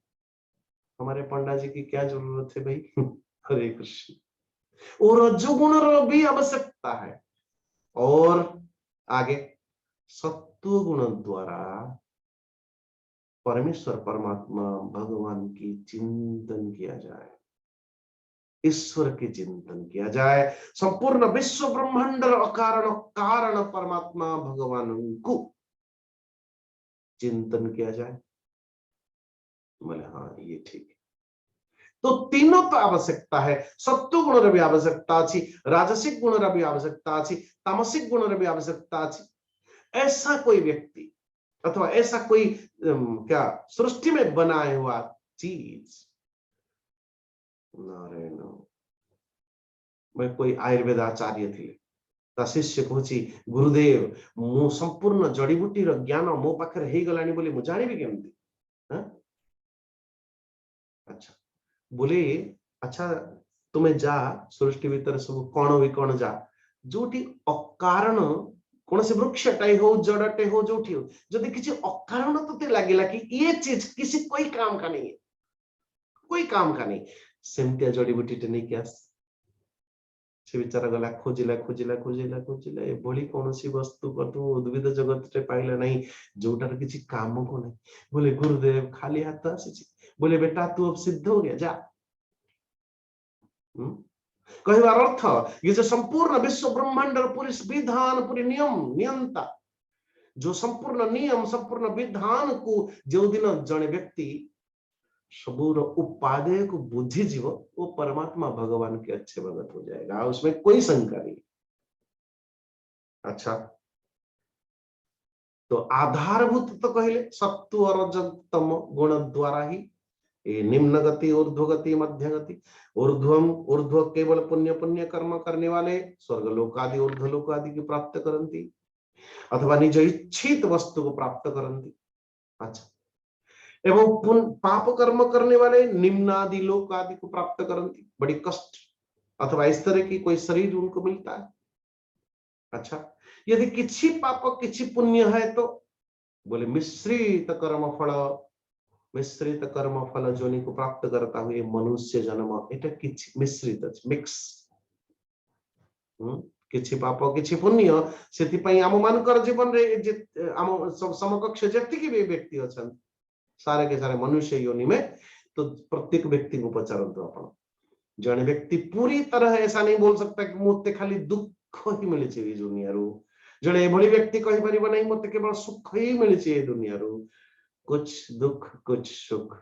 हमारे पंडा जी की क्या जरूरत है भाई। हरे कृष्ण और रजोगुण भी आवश्यकता है और आगे सत्व गुण द्वारा परमेश्वर परमात्मा भगवान की चिंतन किया जाए ईश्वर के चिंतन किया जाए संपूर्ण विश्व ब्रह्मांड अकारण कारण परमात्मा भगवान को चिंतन किया जाए बोले हाँ ये ठीक है। तो तीनों तो आवश्यकता है सत्व गुण भी आवश्यकता अच्छी राजसिक गुण भी आवश्यकता अच्छी तामसिक गुण भी आवश्यकता अच्छी। ऐसा कोई व्यक्ति अथवा ऐसा कोई क्या सृष्टि में बनाया हुआ चीज नारायण मैं कोई आयुर्वेद आचार्य थे ता शिष्य कहूची गुरुदेव मु संपूर्ण जड़ीबूटी रो ज्ञान मो पाखरे हे गलानी बोली मु जानिबी केमती हां अच्छा बोले अच्छा तुम्हें जा सृष्टि भीतर सब कण भी कण जा जोटी अकारण कौन से वृक्षटाई हो जड़टे हो जोटी हो जदि किसी अकारण तते लागिला कि ये चीज किसी कोई काम का नहीं है कोई काम का नहीं सेमतिया जड़ीबूटी टे नहीं क्या से विचार गला खोजिला खोजिला खोजिला खोजिला ए भली कौन सी वस्तु कतु उद्भिद जगत रे पाइला नहीं जोटार किसी काम को नहीं बोले गुरुदेव खाली हाथ आसी बोले बेटा तू अब सिद्ध हो गया जा कहबार अर्थ ये जो संपूर्ण विश्व ब्रह्मांड पूरी विधान पूरी नियम नियंता जो संपूर्ण नियम संपूर्ण विधान को जो दिन जड़े व्यक्ति सबूर उपादेय को बुझी जीव वो परमात्मा भगवान के अच्छे भगत हो जाएगा उसमें कोई शंका नहीं अच्छा तो आधारभूत तो कहले सत्व और रजतम गुण द्वारा ही निम्न गति ऊर्ध्व गति मध्य गति ऊर्ध्व केवल पुण्य पुण्य कर्म करने वाले स्वर्ग लोक आदि ऊर्ध्व लोक आदि की प्राप्त करती अथवा निज इच्छित वस्तु को प्राप्त करती अच्छा एवं पाप कर्म करने वाले निम्न आदि लोक आदि को प्राप्त करती बड़ी कष्ट अथवा इस तरह की कोई शरीर उनको मिलता है अच्छा यदि किसी पाप किसी पुण्य है तो बोले मिश्रित कर्म फल जोनि को प्राप्त करता हुए मनुष्य जन्म एटा किछि मिश्रित मिक्स किछि पाप किछि पुण्य सेति पई आम मानकर जीवन रे आम समकक्ष जति भी व्यक्ति अछन सारे के सारे मनुष्य योनि में तो प्रत्येक व्यक्ति को पचारंतु आपण जने व्यक्ति पूरी तरह ऐसा नहीं बोल सकता कि मोते खाली दुख ही मिले छे इस दुनिया रो जने एभली व्यक्ति कहि परिबो नहीं मोते केवल सुख ही मिले छे ए दुनिया रो कुछ दुख कुछ सुख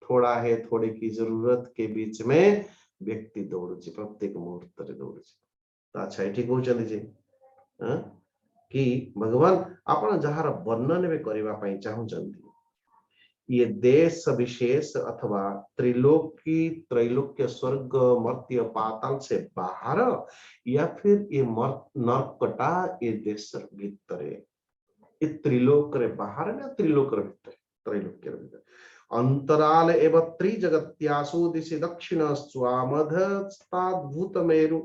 थोड़ा है थोड़े की जरूरत के बीच में व्यक्ति दौड़ुची प्रत्येक मुहूर्त रे दौड़ुची तो अच्छा ठीक हो चली जे कि भगवान आपण जहार वर्णन में करबा पई चाहू चंदी ये देश विशेष अथवा त्रिलोकी त्रैलोक्य स्वर्ग मर्त्य पाताल से बाहर या फिर ये नरकटा ये देश भीतर ये त्रिलोक रे बाहर ना त्रिलोक रे भीतर त्रैलोक्य रे भीतर अंतराल एव त्रिजगत्यासु दिशि दक्षिण स्वामधस्ताद्भूत मेरु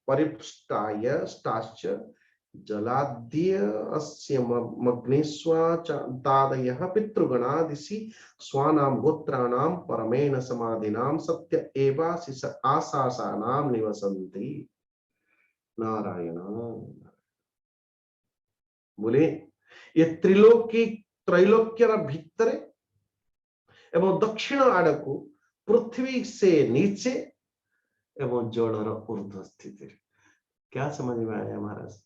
परिपृष्टाय स्टाश्च जलाद्य अस्य मग्निस्वादादयः पितृगणादिशि स्वानां गोत्राणां परमेण समाधिनां सत्य एवाशिष आशासानां निवसन्ति नारायण बोले ये त्रिलोकी त्रैलोक्यर भितर एवं दक्षिण आड़कू पृथ्वी से नीचे एवं जलर ऊर्ध्व स्थिति क्या समझ में आया महाराज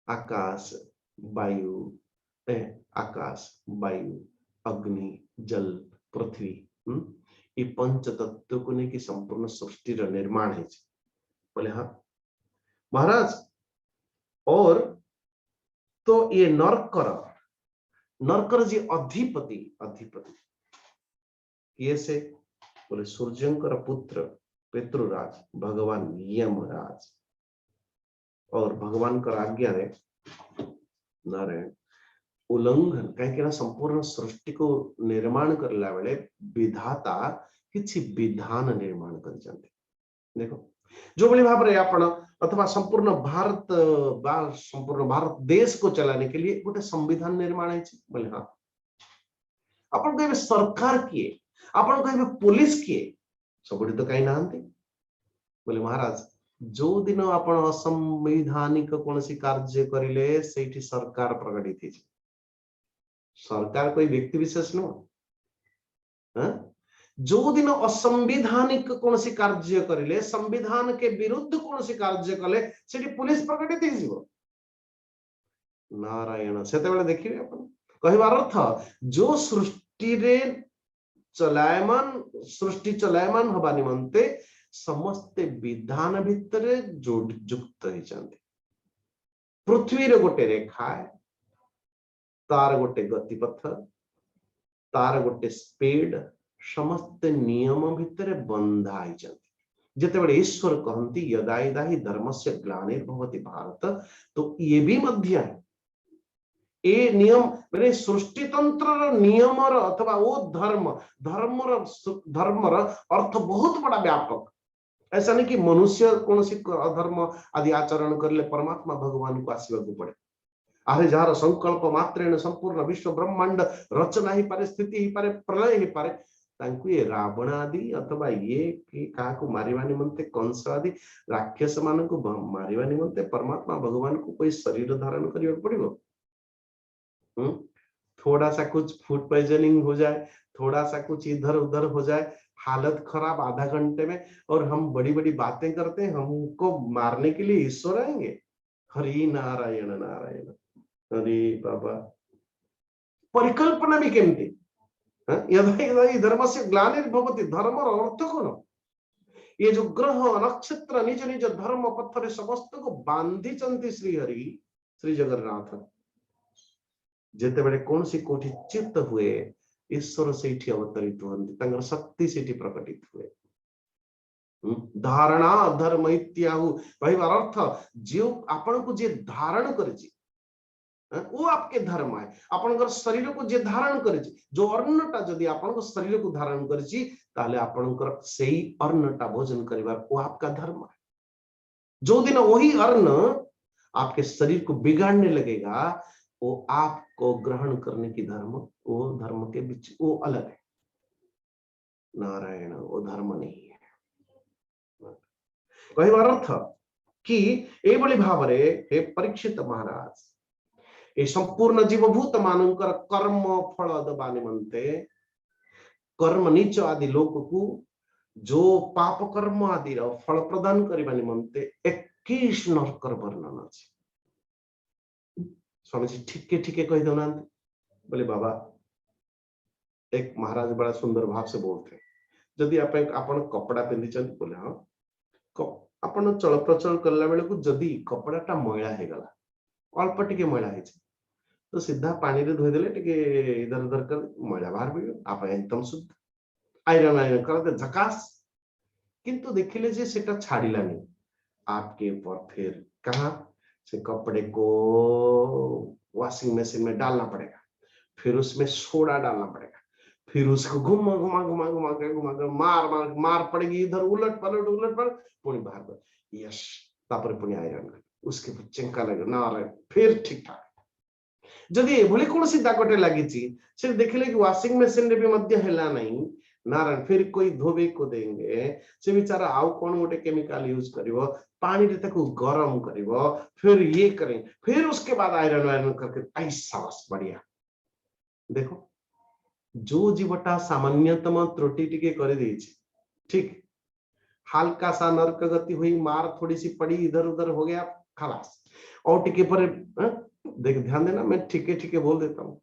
आकाश वायु अग्नि जल पृथ्वी ये पंच तत्व को नहीं कि संपूर्ण सृष्टि रा निर्माण है बोले हाँ महाराज और तो ये नरकर जी अधिपति ये से बोले सूर्यंकर पुत्र पितृराज भगवान यमराज और भगवान का आज्ञा रे नारायण उल्लंघन कहीं संपूर्ण सृष्टि को निर्माण करला बेले विधाता किछि विधान निर्माण कर जाते देखो जो बड़ी भाव रे आपण अथवा संपूर्ण भारत देश को चलाने के लिए गोटे संविधान निर्माण है बोले हाँ आपण कहे सरकार किए आपण कहे पुलिस किए सबुठी तो कहीं नांती बोले महाराज जो दिन आपण असंवैधानिक कौन सी कार्य करिले सेठी सरकार प्रकटित थी सरकार कोई व्यक्ति विशेष नुह जो दिन असंवैधानिक कौन सी कार्य करिले संविधान के विरुद्ध कौन सी कार्य कले सेठी पुलिस प्रकटित ही जीवो नारायण सेते बेले देखिबे आपण कहबार अर्थ जो सृष्टि रे सृष्टि चलायमान हबा निमंते समस्त विधान भितर युक्त होती पृथ्वी रे गोटे रेखा है तार गोटे गतिपथ तार गोटे स्पीड समस्त नियम भितर बंधा होती जिते बड़े ईश्वर कहती यदा यदा हि धर्मस्य ग्लानिर्भवति भारत, तो ये भी मध्य है। ये नियम मैंने सृष्टि तंत्र नियम अथवा वो धर्म अर्थ बहुत बड़ा व्यापक। ऐसा नहीं कि मनुष्य कौन सी अधर्म आदि आचरण करले परमात्मा भगवान को आसवा को पड़े। अरे जार संकल्प मात्रेण संपूर्ण विश्व ब्रह्मांड रचना ही पारे, स्थिति ही पारे, प्रलय ही पारे। तांकु ये रावण आदि अथवा ये कि काको मारिवा निमंते कंस आदि राक्षस मान को मारिवा निमंते परमात्मा भगवान को कोई शरीर धारण करियो पड़िबो। थोड़ा सा कुछ फूड पॉइजनिंग हो जाए, थोड़ा सा कुछ इधर उधर हो जाए, हालत खराब आधा घंटे में, और हम बड़ी बड़ी बातें करते हैं, हमको मारने के लिए ईश्वर आएंगे। हरि नारायण नारायण, अरे बाबा परिकल्पना भी केमती। यदा यदा धर्म से ग्लानिर्भवति, धर्म अर्थ कौन? ये जो ग्रह नक्षत्र निज निज धर्म पत्थर समस्त को बांधी चंती श्री हरि श्री जगन्नाथ। जेते बड़े कौन सी कोठी चित्त हुए ईश्वर से अवतरित होती, शक्ति से प्रकटित हुए। धारणा धर्म इत्याहु कहबार अर्थ जो आपण को जे धारण करिछि वो आपके धर्म है। आपनकर शरीर को जे धारण करिछि, जो अन्नटा जदि आपन शरीर को धारण करिछि ताले आपनकर सेही अन्नटा भोजन करिवार वो आपका धर्म है। जो दिन वही अन्न आपके शरीर को बिगाड़ने लगेगा, वो आपको ग्रहण करने की धर्म, वो धर्म के बीच वो अलग है। नारायण वो धर्म नहीं है। कहबार अर्थ कि ए भली भावरे हे परीक्षित महाराज, ये संपूर्ण जीवभूत मानकर कर्म फल दबा निमंते कर्म नीच आदि लोक को जो पाप कर्म आदि फल प्रदान करने निमंते 21 नरकर वर्णन अच्छे। स्वामी जी ठीक कही दो ना बोले बाबा। एक महाराज बड़ा सुंदर भाव से बोलते हैं, जदि आपण कपड़ा पिंधि बोले हाँ आपण चल प्रचल करला बेले को जदि कपड़ाटा मैला हो गला, अल्प टिके मैला है तो सीधा पानी रे धोई देले टिके इधर उधर कर मैला बाहर पड़ो, आप एकदम शुद्ध आयरन आयरन कर झकास। किंतु देखिले जे सेटा छाड़िलानी आपके ऊपर, फिर कहा से कपड़े को वॉशिंग मशीन में डालना पड़ेगा, फिर उसमें सोडा डालना पड़ेगा, फिर उसको घुमा घुमा घुमा घुमा के मार मार मार पड़ेगी, इधर उलट पलट पुणी बाहर कर यस तापर पुणी आयरन कर उसके चेंका लगे ना फिर ठीक ठाक। जदि एभली कौन सी दागटे लगी से देखिले कि वॉशिंग मशीन रे भी मध्य हेला नहीं नारायण, फिर कोई धोबे को देंगे से बेचारा आउ कौन गोटे केमिकल यूज करिवो, पानी रे ताको गरम करिवो, फिर ये करें, फिर उसके बाद आयरन आयरन करके ऐसा बस बढ़िया। देखो जो जीवटा सामान्यतम त्रुटि टिके कर देछि, ठीक हल्का सा नरक गति हुई, मार थोड़ी सी पड़ी, इधर उधर हो गया, खलास और टिके पर देख ध्यान देना, मैं ठीके बोल देता हूँ।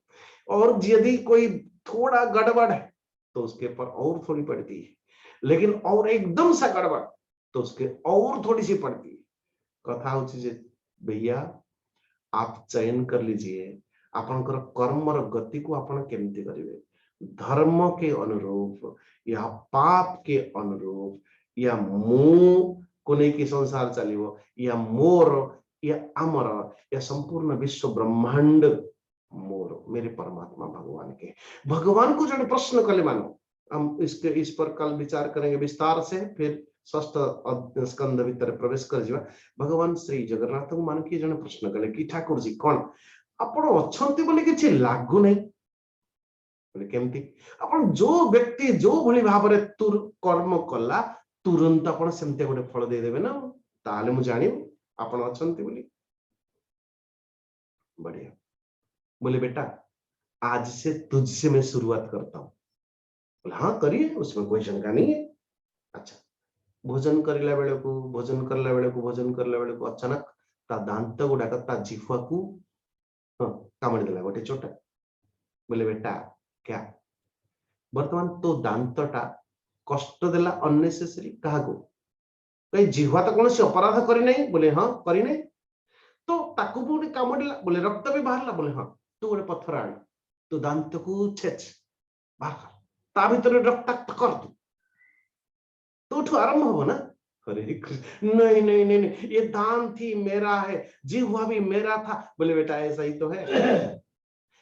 और यदि कोई थोड़ा गड़बड़ है तो उसके ऊपर और थोड़ी पड़ती है, लेकिन और एकदम सा गड़बड़ तो उसके और थोड़ी सी पड़ती है। कथा होची भैया आप चयन कर लीजिए आपनकर कर्मर गति को आपण केमती करिवे, धर्म के अनुरूप या पाप के अनुरूप, या मोह को लेके संसार चलिवो, या मोर या अमर, या संपूर्ण विश्व ब्रह्मांड मोर मेरे परमात्मा भगवान के। भगवान को जो प्रश्न कले मानो, हम इस पर कल विचार करेंगे विस्तार से, फिर षष्ठ स्कंद भीतर प्रवेश कर जीवा। भगवान श्री जगन्नाथ को मान की जन प्रश्न कले कि ठाकुर जी कौन आपण अछंती बोले किछि लागु नहीं बोले केमती आपण जो व्यक्ति जो भली भाव रे तुर कर्म कला तुरंत आपण सेमते गोटे फल दे देबे ना, ताले मु जानिबो आपण अछंती बोली। बढ़िया बोले बेटा आज से तुझसे मैं शुरुआत करता हूं। बोले हाँ करिए, उसमें कोई शंका नहीं है। अच्छा भोजन करला बेले को अचानक ता दांत गुड़ाक ता जिह्वा को कामड़ देला गोटे चोटा। बोले बेटा क्या वर्तमान तो दांतटा कष्ट देला अननेसेसरी काहा को, कहीं जिह्वा तो कौन से अपराध करी नहीं? बोले हाँ करी नहीं। तो ताकू पुणी कामड़िला, बोले रक्त भी बाहरला, बोले हाँ तू गोटे पत्थर आण तो दांत को छेच बाहर ता भीतर रक्ताक्त कर तू, तो आरंभ हबो ना। हरे कृष्ण, नहीं नहीं नहीं नहीं, ये दान थी मेरा है, जिह्वा भी मेरा था। बोले बेटा ऐसा ही तो है,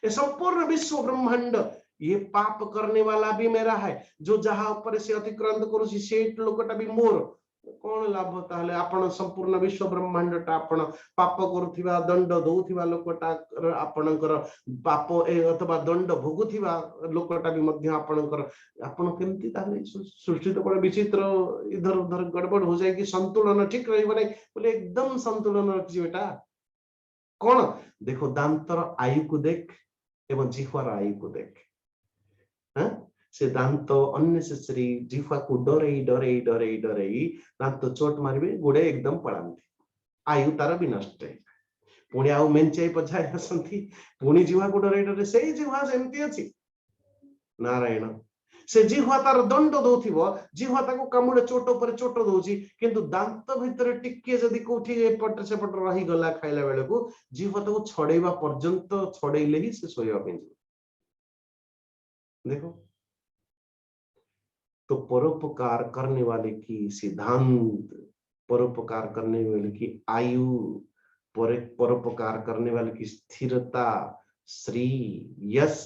ये संपूर्ण विश्व ब्रह्मांड ये पाप करने वाला भी मेरा है, जो जहा ऊपर से अतिक्रांत करूसी सेट लोकटा भी मोर। कौन लाभ ताहले आपण संपूर्ण विश्व ब्रह्मांडटा आपण पाप करूथिबा दंड दउथिबा लोकटा आपणकर पाप ए अथवा दंड भोगुथिबा लोकटा भी मध्य आपणकर आपण केमती ताहले सृष्टि तो बड़ा विचित्र, इधर उधर गड़बड़ हो जाएगी, संतुलन ठीक रहइबो नहीं। बोले एकदम संतुलन रखजी बेटा। कौन देखो दांतर आयु को देख एवं जिह्वार आयु को देख। हाँ? से दांत अननेसेसरी जिह्वा को डरई डरई डरई डरई दांत चोट मारिबे गोड़े एकदम पड़ांती, आयु तार भी नष्ट है। पुणी आउ मेंचाई पछाई आसंती, पुणी जिह्वा को डरई डरई सेई जिह्वा सेमती अछि। नारायण से जिह्वा तार दंड दउथिबो, जिह्वा ताको कामुडे चोट पर चोट दउची, किंतु दांत भितर टिके जदी कोठी एपट सेपट रही गला खाइला बेले को जिह्वा ताको छड़ेबा पर्यंत छड़ेले ही से सोया पे। देखो तो परोपकार करने वाले की सिद्धांत, परोपकार करने वाले की आयु, परोपकार करने वाले की स्थिरता, श्री यश,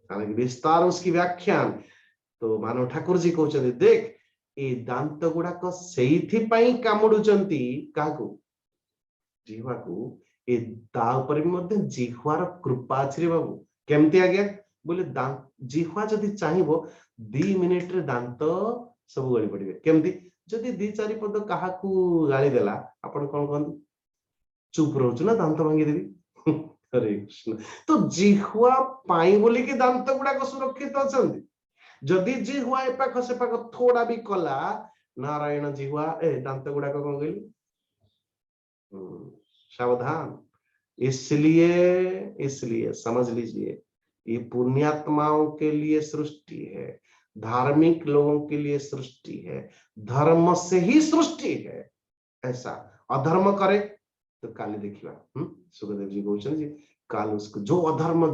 हालांकि विस्तार उसकी व्याख्यान। तो मानव ठाकुर जी कहते देख ए दांत गुड़ाक से कामुड़ुचंती काकू जिह्वा को, ए ता ऊपर भी मध्य जिह्वार कृपा अछि रे बाबू। केमती आज्ञा बोले दांत जिह्वा जदि चाहिबो 2 मिनिट रे दांत सब गली पड़िबे। केमती जदि 2-4 पद काहाकू गाली देला आपण कोन कोन चुप रहउछ ना दांत भांगी देबी। हरे कृष्ण। तो जिह्वा पाई बोली कि दांत गुड़ा को सुरक्षित अछंती। जदि जिह्वा ए पाख से पाख थोड़ा भी कला, नारायण जिह्वा ए दांत गुड़ा को कोन गइल। सावधान। इसलिए समझ लीजिए ये पुण्यात्माओं के लिए सृष्टि है, धार्मिक लोगों के लिए सृष्टि है, धर्म से ही सृष्टि है। ऐसा अधर्म करे तो काले देखिए सुखदेव जी कहते जी काल उसको जो अधर्म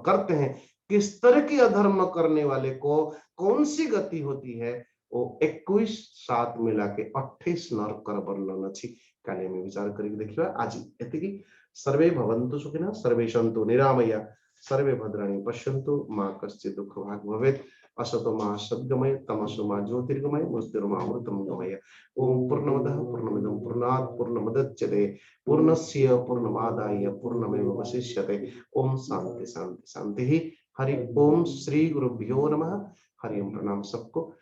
करते हैं, किस तरह की अधर्म करने वाले को कौन सी गति होती है, वो 21 7 मिला के 28 नरकर वर्णन अच्छी काले में विचार करके देखिए। आज एतिकी सर्वे भवन्तु सुखिनः, सर्वे सन्तु निरामया, सर्वे भद्राणि पश्यन्तु, मा कश्चित् दुःख भाग् भवेत्। असतो मा सद्गमय, तमसो मा ज्योतिर्गमय, मृत्युर्मा अमृतं गमय। ओम पूर्णमदः पूर्णमिदं पूर्णात् पूर्णमुदच्यते, पूर्णस्य पूर्णमादाय पूर्णमेवावशिष्यते। ओम शांति शांति शांति। हरि ओम श्री गुरुभ्यो नमः। हरि ओम। प्रणाम सबको।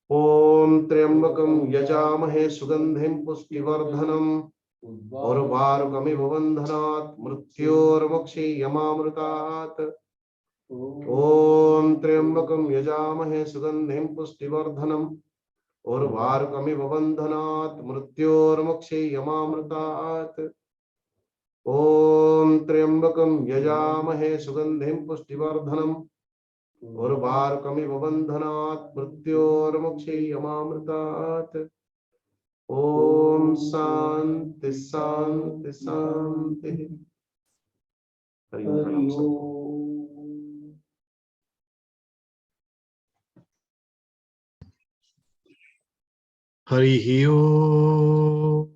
ओम त्र्यंबकं यजामहे सुगंधिं पुष्टिवर्धनम् उर्वारुकमिव बन्धनात् मृत्योर्मुक्षीयमामृतात्। ओम त्र्यंबकं यजामहे सुगंधिं पुष्टिवर्धनम् उर्वारुकमिव बन्धनात् मृत्योर्मुक्षीयमामृतात्। ओम त्र्यंबकं यजामहे सुगंधिं पुष्टिवर्धनम् उर्वारुकमिव बन्धनात् मृत्योर्मुक्षीयमामृतात्। ओम शांति शांति शांति। हरि ओम। प्रणाम सबको। हरि ओम।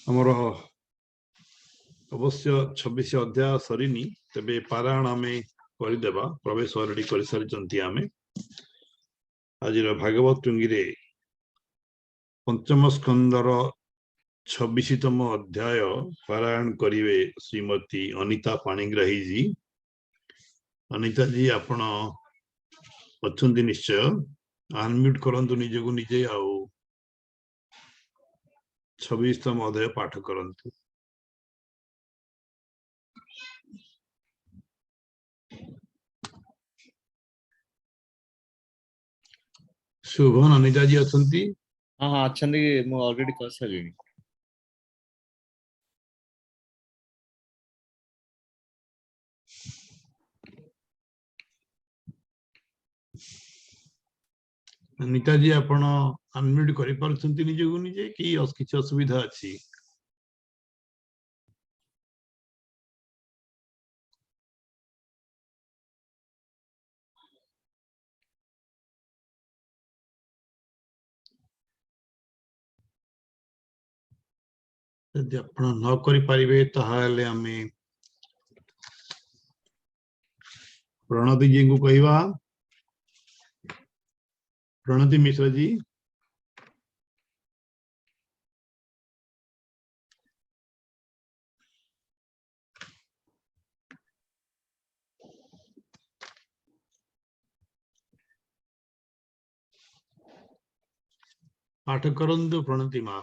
हमर अवश्य 26 अध्याय सरीनी, तेबे पारायण आमे करदेबा। प्रवेश अलरेडी कर सारी आमे। आज भागवत टुंगी रे पंचम स्कंदर 26तम अध्याय पारायण करिवे श्रीमती अनिता पाणिग्राही जी। अनिता जी आपण अछंती निश्चय, अनम्यूट करंतु निजको निजे आउ 26तम अध्याय पाठ करंतु। शुभन अनिता जी अछंती? हाँ हाँ अच्छा मु ऑलरेडी कर सारी। नीता जी आपण अनम्यूट करि पारछंती निजगु निजे कि किछि असुविधा अछि? यदि आपण न करि पारिबे ताहाले हमें प्रणति जी को कहवा। प्रणति मिश्रा जी। पाठ करंतु प्रणति मां।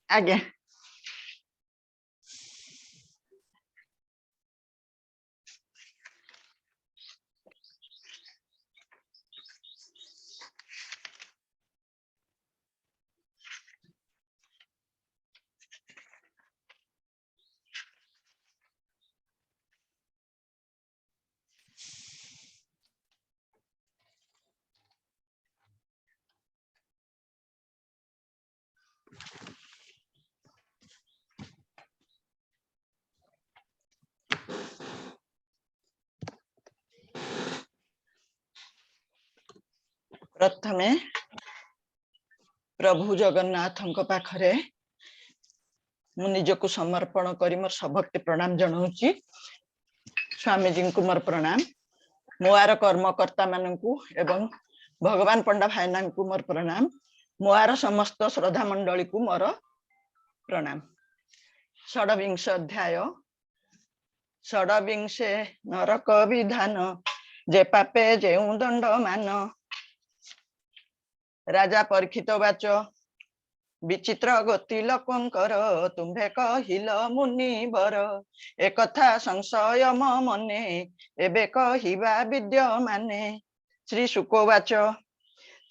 आज्ञा। प्रथमे प्रभु जगन्नाथ पाखरे मु निजको समर्पण करी मोर सभक्ति प्रणाम जनाऊची। स्वामी जी को मोर प्रणाम, मोर कर्मकर्ता मानू एवं भगवान पंडा भाईना को मोर प्रणाम, मोर समस्त श्रद्धा मंडली को मोर प्रणाम। षड्विंश अध्याय षड्विंशे नरक विधान जे पापे जे दंड मान। राजा परीक्षित वाच विचित्र गति लोकंकर तुम्भे कहिल मुनिवर एक कथा संशय मने एबे कहिबा विद्यमाने। श्री शुकवाच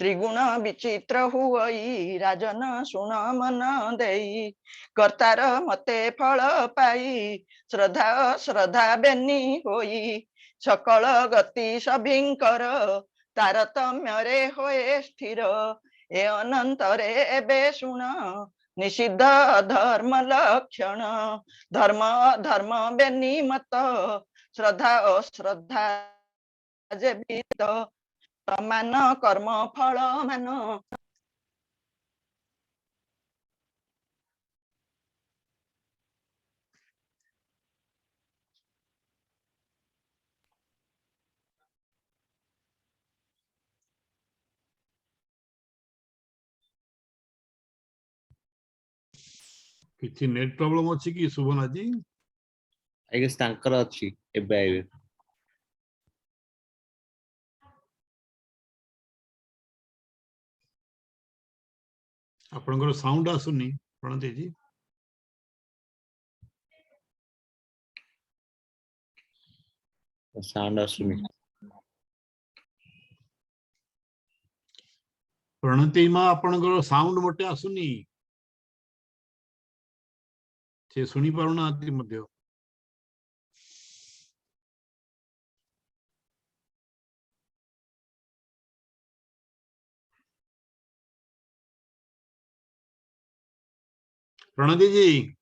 त्रिगुण विचित्र हुई राजन शुण मन देई कर्तार मते फल पाई श्रद्धा श्रद्धा बेनी होई सकल गति सभिंकर तारतम्य रे होए स्थिर ए अनंतरे एबे शुण निषिद्ध धर्म लक्षण धर्म धर्म बेनी मत श्रद्धा अश्रद्धा जे विद मान कर्म फल मान। किछि नेट प्रॉब्लम अछि कि सुभना जी? आई गेस तांकर अछि एबे आइबे। आपनकर साउंड आसुनी प्रणति जी। साउंड आसुनी। प्रणति मां आपनकर साउंड मोटे आसुनी, से सुनी पारुना आती मध्य। प्रणति जी।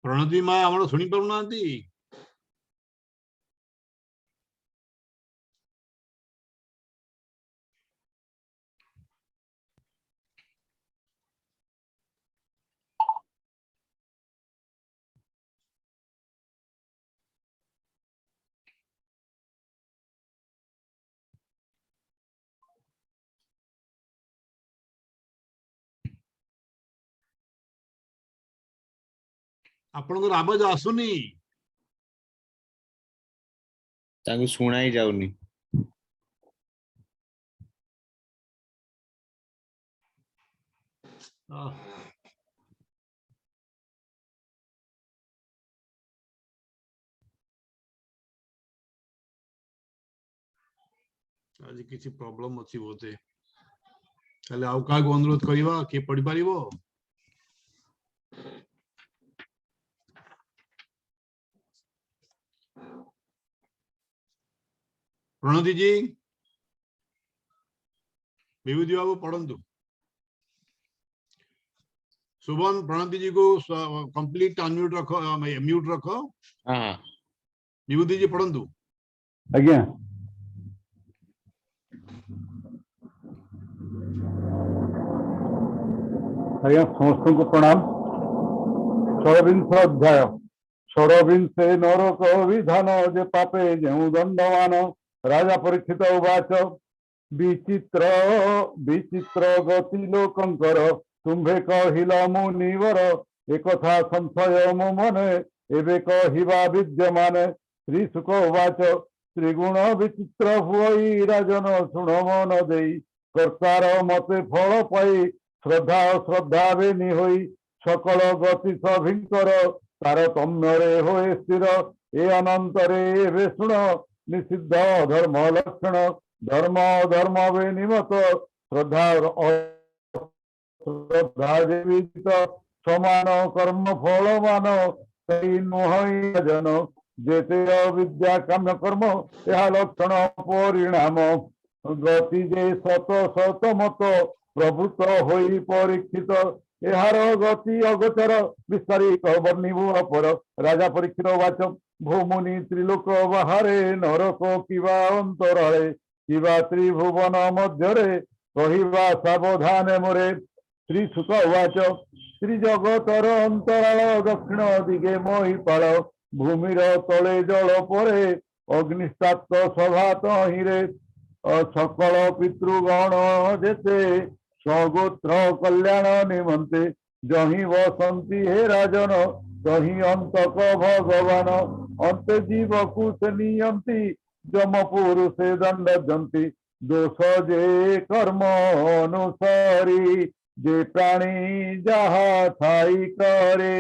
प्रणति मां हमरो सुनी पारुना आती। आपनकर आवाज आसुनी। तांको सुनाई जाउनी। आज किसी प्रॉब्लम अछि बोते ताले आउ का अनुरोध करिवा के पढ़ी पारिबो प्रणति जी विभूति बाबू पढ़ंतु सुबन प्रणति जी को कंप्लीट अनम्यूट रखो म्यूट रखो हाँ विभूति जी पढ़ंतु आज्ञा आज्ञा समस्त को प्रणाम। षोडविंश अध्याय षोडविंशे नरक विधान जे पापे जो दंडवान राजा परीक्षित उवाच विचित्र विचित्र गति लोकंकर तुम्भे कहिल मुनिवर एकथा संशय मो मने एबे कहिबा विद्यमान श्री शुक उवाच त्रिगुण विचित्र हुई राजन शुण मन देई कर्तार मते फल पाई श्रद्धा श्रद्धा बेनी होई सकल गति सभिंकर तारतम्य रे होए स्थिर ए अनंतरे एबे शुण निषिद्ध धर्म लक्षण धर्म धर्म वे निमत श्रद्धा श्रद्धा जीवित समान कर्म फल मान नुहई जन जेते अविद्या काम्य कर्म यह लक्षण परिणाम गति जे सत सत मत प्रभुत होई परीक्षित एहार गति अगोचर विस्तारी वर्णिभु अपर राजा परीक्षित वाच भूमुनि त्रिलोक बाहरे नरक किबा अंतराळे किबा त्रिभुवन मध्यरे कहिबा सावधान मोरे श्री शुक उवाच श्री जगतर अंतराळ दक्षिण दिगे महिपाल भूमिर तले जल परे अग्निस्तात् सभा तहिरे सकल पितृगण जेते स्वगोत्र कल्याण निमंते जहि वसंती हे राजन तहि अंतक भगवान अंत जीव कुश नियंती जम पुरुषे दंड जंती दोष जे कर्म अनुसारी जे प्राणी जहा थाई करे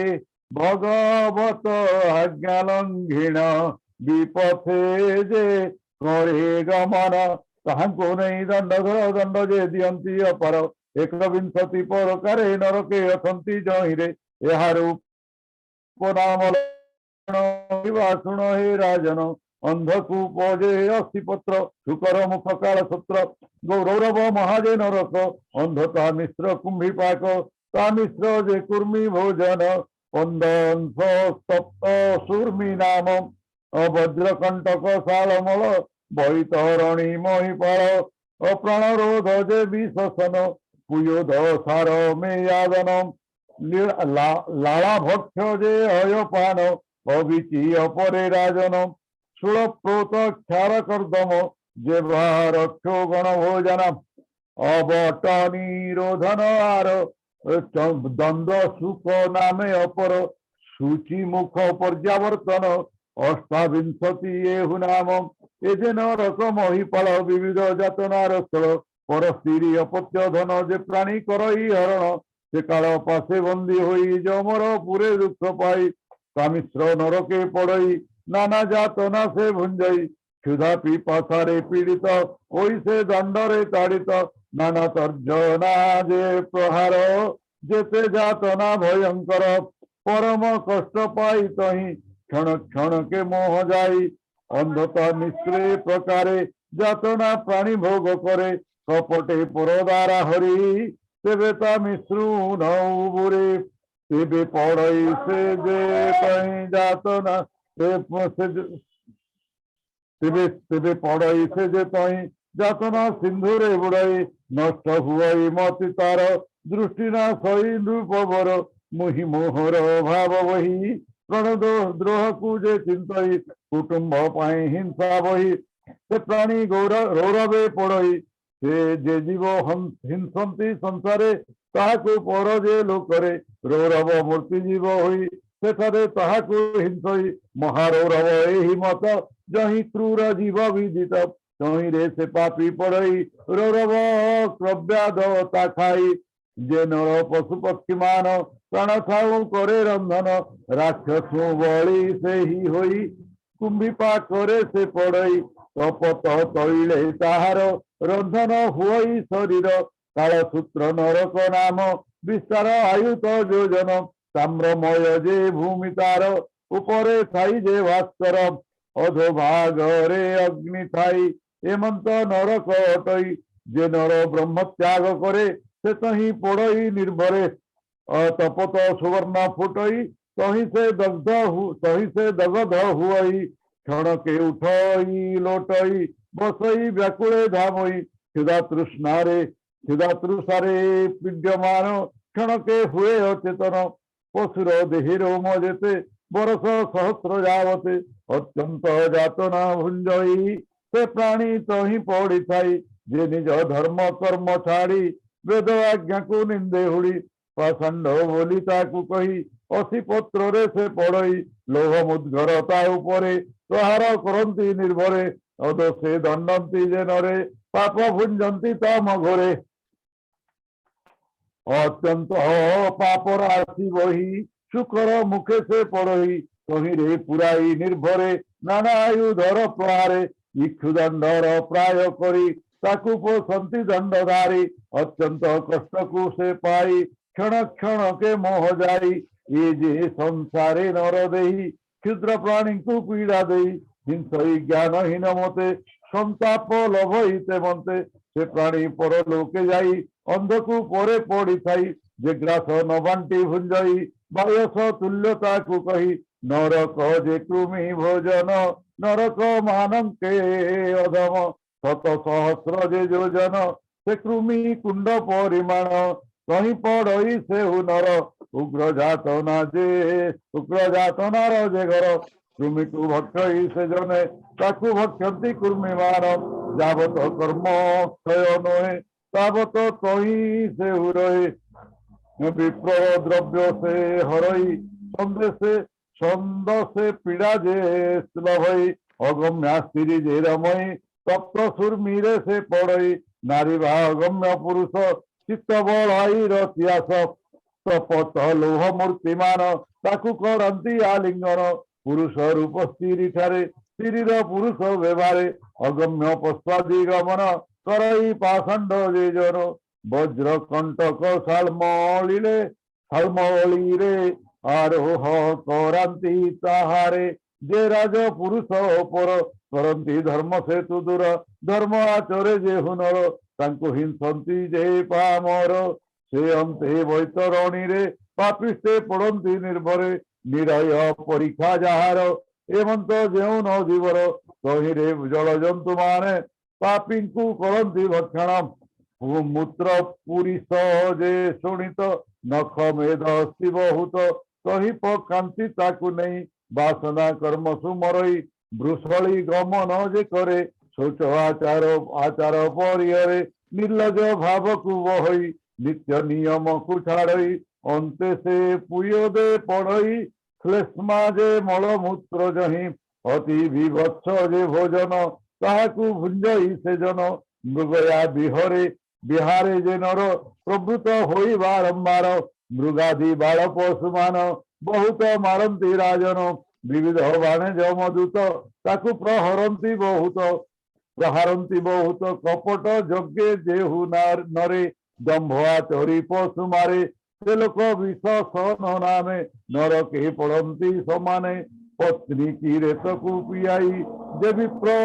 भगवत आज्ञा लंघिण विपथे जे करे गमन ताहांको नहीं दंड दंड जे दियंती अपर एक विंशति प्रकारे नरके अछंती जहिरे एहार उपनाम शुण हे राजन अंधकूप जे अस्थिपत्र शुकर मुख काल सत्र गौरव महाजे नरक अंधता मिश्र कुंभीपाक ता मिश्र जे कुर्मी भोजन पंदंश सप्त सूर्मी नाम वज्रकंटक शालमल बैतरणी महिपाल अप्राणरोध जे विशसन पुयोध सार मेयादन लाला भक्ष जे अयपान अविची अपरे राजन सुलप्रोत क्षार कर्दम जे रक्षो गण भोजन अबट निरोधन आर दंड सुख नामे अपर सूचि मुख पर्यावर्तन अष्टाविंशति एहु नाम एजे नरक महिपाल विविध जातनार स्थल पर स्त्री अपत्य धन जे प्राणी करई हरण से काल पासे बंदी होई जमर पुरे दुख पाई कामिश्र नरके पड़ई नाना जातना से भुंजई क्षुधा पिपासारे पीड़ित ओई से दंडरे ताड़ित नाना तर्जना जे प्रहार जेते जातना भयंकर परम कष्ट पाई तही क्षण क्षण के मोह जाई अंधता मिश्रे प्रकारे जातना प्राणी भोग करे कपटे पुरदारा हरि तेबे ता मिश्रु नौबुरे तेबे पड़ई से जे तही जातना तेबे पड़ई से जे तही जातना सिंधुरे बुड़ाई नष्ट हुई मति तार दृष्टि ना सही नृपवर मुहि मोहर भाव वही प्रण द्रोह को जे चिंतई कुटुंब पाई हिंसा बही से प्राणी गौरवे पड़ई से जे जीव हिंसंती संसारे ताहाको पर जे लोकरे रौरव मूर्ति जीव होई सेठारे ताहाको हिंसई महारौरव एहि मत जहि क्रूर जीव विदित तहि रे से पापी पड़ई रौरव क्रव्याद ता खाई जे नर पशु पक्षी मान प्राण खाऊ करे रंधन राक्षस बळी से ही होई कुंभीपा करे से पड़ई तपत तैले ताहार रंधन हुई शरीर कालसूत्र नरक नाम विस्तार आयुत योजन ताम्रमय जे भूमि तार उपरे थाई जे भास्कर अधोभागरे अग्नि थाई एमंत नरक अटई जे नर ब्रह्म त्याग करे से तही पड़ई निर्भरे तपत सुवर्ण फुटई तही से दग्ध हुई क्षण के उठई लोटई बसई व्याकुले धामई क्षुधा तृषारे पीड्यमान क्षण के हुए अचेतन पशुर देहि रोम जेते बरस सहस्र जावते अत्यंत जातना भुंजई से प्राणी तही पड़ी थाई जे निज धर्म कर्म छाड़ी वेद आज्ञा को निंदे हुड़ी पाषंड बोली ताकू कही असी पत्र रे से पड़ई लोभ मुद्गर ता उपरे प्रहार करती निर्भरे अद से दंडती जे नरे पाप भुंजती ताम घोरे अत्यंत पाप राशि बही शुकर मुखे से पड़ई कही रे पुराई निर्भरे नाना आयुधर प्रहारे इक्षुदंडर प्राय करी ताकू पोषंती दंडधारी अत्यंत कष्ट को से पाई क्षण क्षण के मोह जाई ये जे संसारे नर देही क्षुद्र प्राणी को पीड़ा देई हिंसई ज्ञानहीन मते संताप लभईते मते से प्राणी परलोके जाई अंधकू परे पड़ी थाई जे ग्रास न बांटी भुंजई बायस तुल्यता को कही नरक जे कृमि भोजन नरक मानंके अधम शत सहस्र जे योजन से कृमि कुंड परिमाण कहीं पड़ई से नर उग्र जातनार जे घर कृमि को भक्षई से जने ताकू भक्षंती कृमि मान जावत कर्म क्षय नहे तावत कहीं से रहे विप्र द्रव्य से हरई छंद से पीड़ा जे लभई अगम्या स्त्री जे रमई तप्त सुरमीरे से पड़ई नारी भा अगम्य पुरुष चित्त बड़ाई रत्यास तपत लोह मूर्तिमान ताकू करती आलिंगन पुरुष रूप स्त्री ठारे स्त्री पुरुष व्यवहारे अगम्य पश्चादी गमन करई पाषंड जे जन वज्र कंटक सालमलीरे आरोह करांती ताहारे जे राज पुरुष पर करंती धर्म से तु दूर धर्म आचरे जे हुनर तांको हिंसंती जे पामर से अंते बैतरणी रे पापिष्टे पड़ती निर्भरे निराय परीक्षा जार एमंत जेउ न जीवर कही रे जल जंतु माने पापी को करंती भक्षण मूत्र पुरीष जे शुणित नख मेध अस्ति बहुत कही पकांति ताकू नहीं वासना कर्म सुमरई ब्रुषली गमन जे करे शौच आचार परिहरे निर्लज भाव को बहई नित्य नियम को छाड़ई अंते से पुयोदे पड़ई श्लेष्मा जे मलमूत्र जही अति विभत्स जे भोजन ताहाकू भुंजई से जन मृगया बिहारे जे नर प्रभृत होई बारंबार मृगादि बाल पशुमान बहुत मारंती राजन विविध बाणे जमदूत ताकू प्रहारंती बहुत कपट यज्ञे जेहु नरे दंभा चोरी पशु मारे से लोक विश्वास नामे नरके पड़ती समाने पत्नी की रेत को पियाई जे विप्र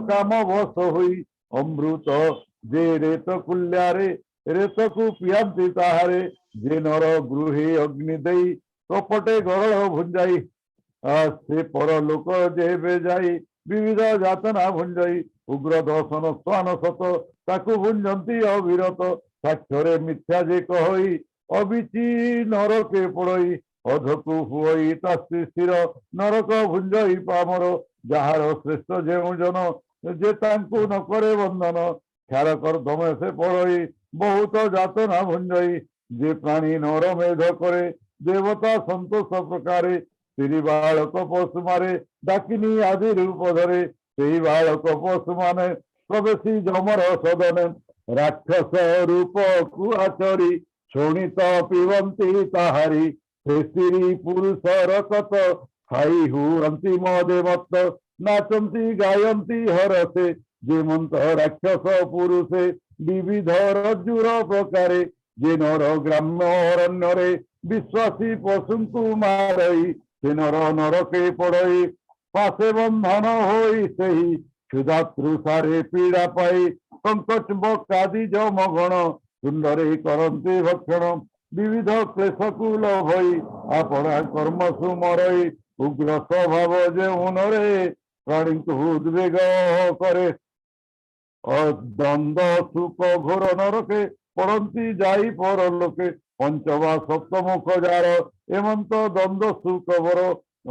काम वश हुई अमृत जे रेत कुल्यारे रेत को पियांती ताहारे जे नर गृहे अग्नि दई कपटे गरल भुंजाई से परलोक जे जाई विविध जातना भुंजाई उग्र दर्शन स्वान सत ताकू भुंजंती अविरत साक्षरे मिथ्या जे कहई अबिची नरके पड़ई अधकू हुई तास्ति स्थिर नरक भुंजई पामर जार श्रेष्ठ जेउ जन जे तांकू न करे बंधन ख्याल कर दमे से पड़ई बहुत जातना भुंजई जे प्राणी नर मेध करे देवता संतोष प्रकारे स्त्री बालक पशु मारे डाकिनी आदि रूप धरे से बालक पशु माने प्रवेशी जमर सदने राक्षस रूप को आचरी शोणित पिबंती ताहारी स्त्री पुरुष रकत खाई हुअंती मदे मत नाचंती गायंती हरसे जेमंत राक्षस पुरुषे विविध रज्जुर प्रकारे जे नर ग्राम्य अरण्य विश्वासी पशु मारई से नर नरके पड़ई पासे बंधन होई सही क्षुधातृषारे पीड़ा पाई कंकचबकादि जमगण सुंदरे करंती भक्षण विविध क्लेशकूल भई आपणा कर्मसु मरई उग्र स्वभाव जे उनरे प्राणी को उद्वेग करे द्वंद्व सुख घोर नरके पड़ती जाई पर लोके पंचवा सप्तमुख जार एमंत द्वंद्व सुख वर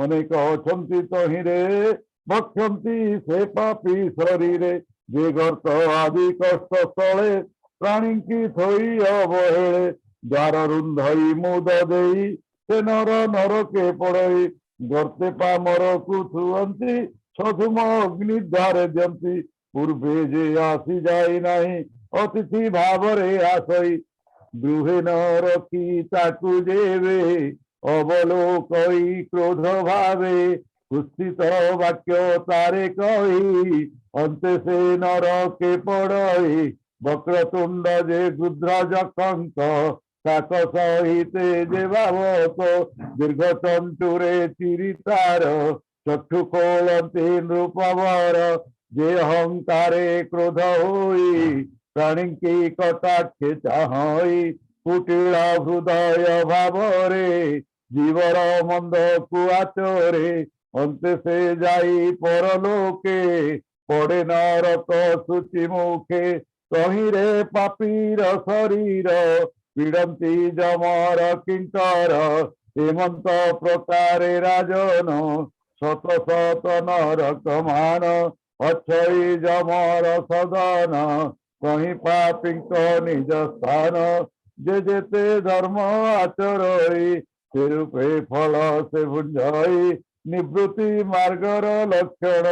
अनेक अछंती तहिरे भक्षंती से पापी शरीरे जे गर्त आदि कष्ट स्थले प्राणी की थई अवहेले द्वार रुंधई मुद देई से नर नरके पड़ई गर्ते पामर को छुअंती सधुम अग्नि द्वारे दियंती पूर्वे जे आसी जाई नाही अतिथि भावरे आसई गृहे न रखी ताकु जेवे अवलोकई क्रोध भावे कुत्सित वाक्य तारे कही अंते से नर के पड़ई वक्रतुंड जे गुद्रा जखंक काक सहिते जे भावत दीर्घ तंतुरे चिरितार चक्षु खोलते नृपवर जे अहंकारे क्रोध होई प्राणी की कटाक्षे चाहई कुटिल हृदय भावरे जीवर मंद कुआचरे अंत से जाई परलोके पड़े नरक शुचि मुखे तहिरे पापीर शरीर पीड़ती जमर किंकर हेमंत प्रकारे राजन शत शत नरक मान अक्षय जमर सदन कहीं पापी निज स्थान जे जेते धर्म आचरई से रूपे फल से भुंजई निवृत्ति मार्गर लक्षण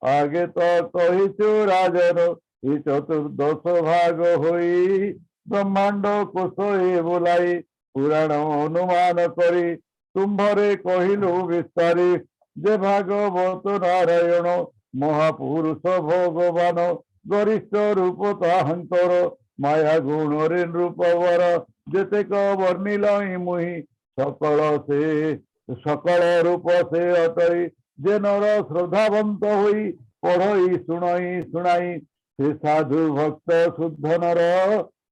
आगे तो कहीचु राजन ई चतुर्दश भाग होई ब्रह्मांड कोशे बोलाई पुराण अनुमान करी तुम्भरे कहिलु विस्तारी जे भागवत नारायण महापुरुष भगवान गरिष्ठ रूप ताहंकर माया गुण रे नृपवर जेतेक वर्णिलई मुहि सकल रूप से अटई जे नर श्रद्धावंत हुई पढ़ई सुनाई से साधु भक्त शुद्ध नर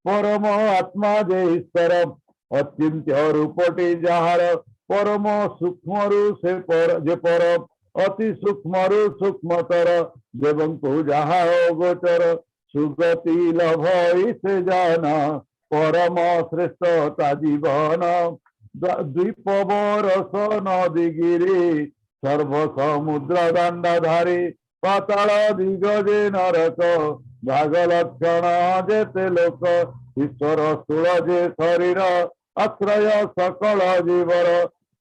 परम आत्मा जे ईश्वर अचिंत्य रूपटी जहार परम सूक्ष्म से पर अति सूक्ष्म सूक्ष्मतर देवं को जहा गोचर सुगति लभ से जाना परम श्रेष्ठता जीवन द्वीपरस नदीगिरी सर्व समुद्र दंडधारी पाताल दिगजे नरक भाग लक्षण जेते लोक ईश्वर स्थूल जे शरीर आश्रय सकल जीवर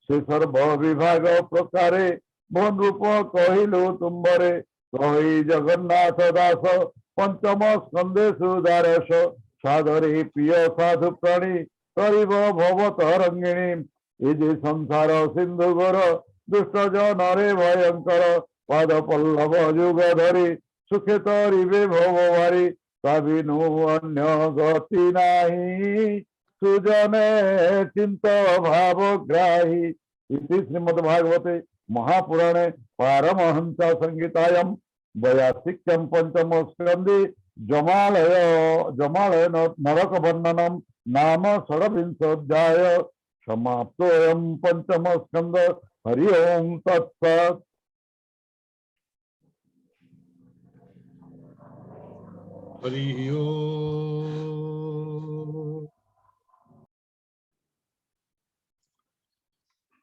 से सर्व विभाग प्रकारे भन रूप कहिलु तुम्बरे कही जगन्नाथ दास पंचम स्कंदे सुदारस सादरी प्रिय साधु प्राणी करीब भवत रंगिणी ये संसार सिंधु गोर दुष्ट जनरे भयंकर पाद पल्लव जुग धरी सुखे तरिबे भववारी काबिनु अन्य गति नाही सुजने चिंत भावग्राही इति श्रीमद्भागवते महापुराणे पारमहंस संहितायां 82 पंचम स्कंदे जमालय नरक वर्णनम नाम षड्विंशोऽध्याय समाप्तोऽयं पंचम स्कंद। हरि ओम तत्सत्। हरि ओम।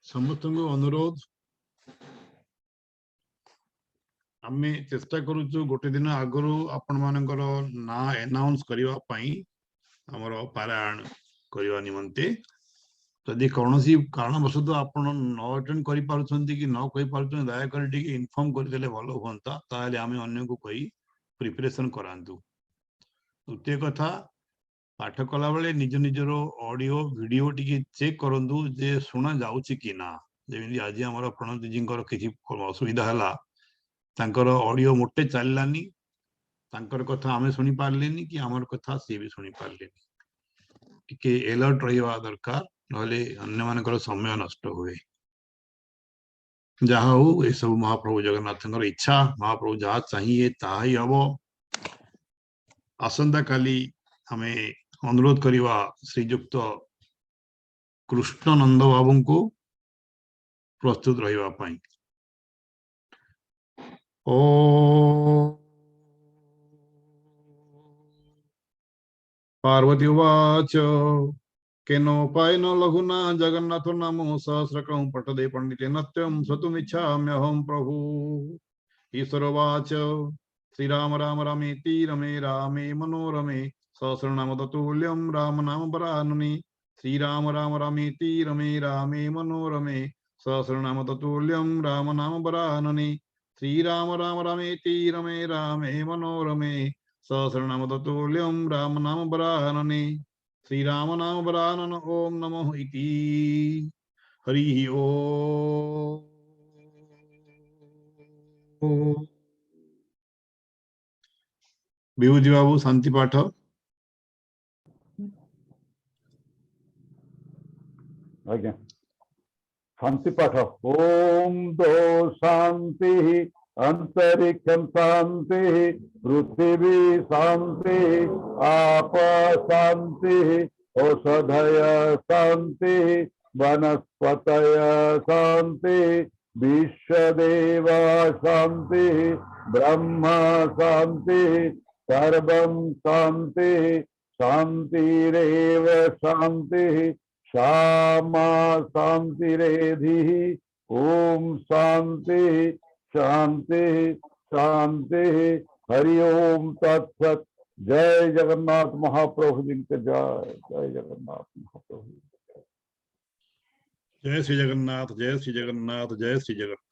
समस्त अनुरोध आमे चेष्टा करूचु गोटे दिन आगरू आपण मानकर ना अनाउंस करिवा पई हमर पारायण करिवा निमंते जदि कौनसी कारणवशत आपण न अटेंड करि पारुछंती कि न कहि पारुछन दया कर टिके इन्फॉर्म कर देले भलो होंता ताले आमे अन्य को कहि प्रिपरेशन करांतु। द्वितीय कथा पाठ कला बेले निज निजर ऑडियो वीडियो टिके चेक करंतु जे सुना जाउची कि ना। जेमिति आज हमर प्रणति जिंकर किछि असुविधा हला तांकर ऑडियो मोटे चललानी तांकर कथा आमे सुनी पारलेनी कि हमर कथा से भी सुनी पारलेनी टिके अलर्ट रहिवा दरकार नहले अन्य मानकर समय नष्ट हुए जहा हो ए सब महाप्रभु जगन्नाथଙ୍କର इच्छा महाप्रभु जहा चाहिए ताहा ही हबो आसंता काली हमें अनुरोध करिवा श्रीयुक्त कृष्णनंद बाबू को प्रस्तुत रहिवा पाई ओ पार्वती उवाच केनोपायन लघुना जगन्नाथ नामो सहस्रकं पठदे पंडिते नत्यं स्वतुमिच्छाम्यहं प्रभु ईश्वरोवाच श्रीराम राम रामेति रमे रामे मनोरमे सहस्रनाम ततुल्यं राम नाम वरानने श्रीराम राम रामेति रमे रामे मनोरमे सहस्रनाम ततुल्यं राम नाम वरानने श्रीराम राम रामेति रमे रामे मनोरमे सहस्रनाम ततुल्यं राम नाम वरानने श्रीराम नाम वरानन ओम नमो इति हरि ओम विभूति बाबू शांति पाठ आज्ञा शांति पाठ ओम दो शांति अंतरिक्षम शांति पृथ्वी शांति आप शांति औषधय शांति वनस्पतय शांति विश्वदेव शांति ब्रह्म शांति सर्वं शांति शांतिरेव शांति श्यामा शांतिरेधि ओम शांति शांति शांति हरि ओम तत्सत जय जगन्नाथ महाप्रभु जी के जय जय जगन्नाथ महाप्रभु जय श्री जगन्नाथ जय श्री जगन्नाथ जय श्री जगन्नाथ।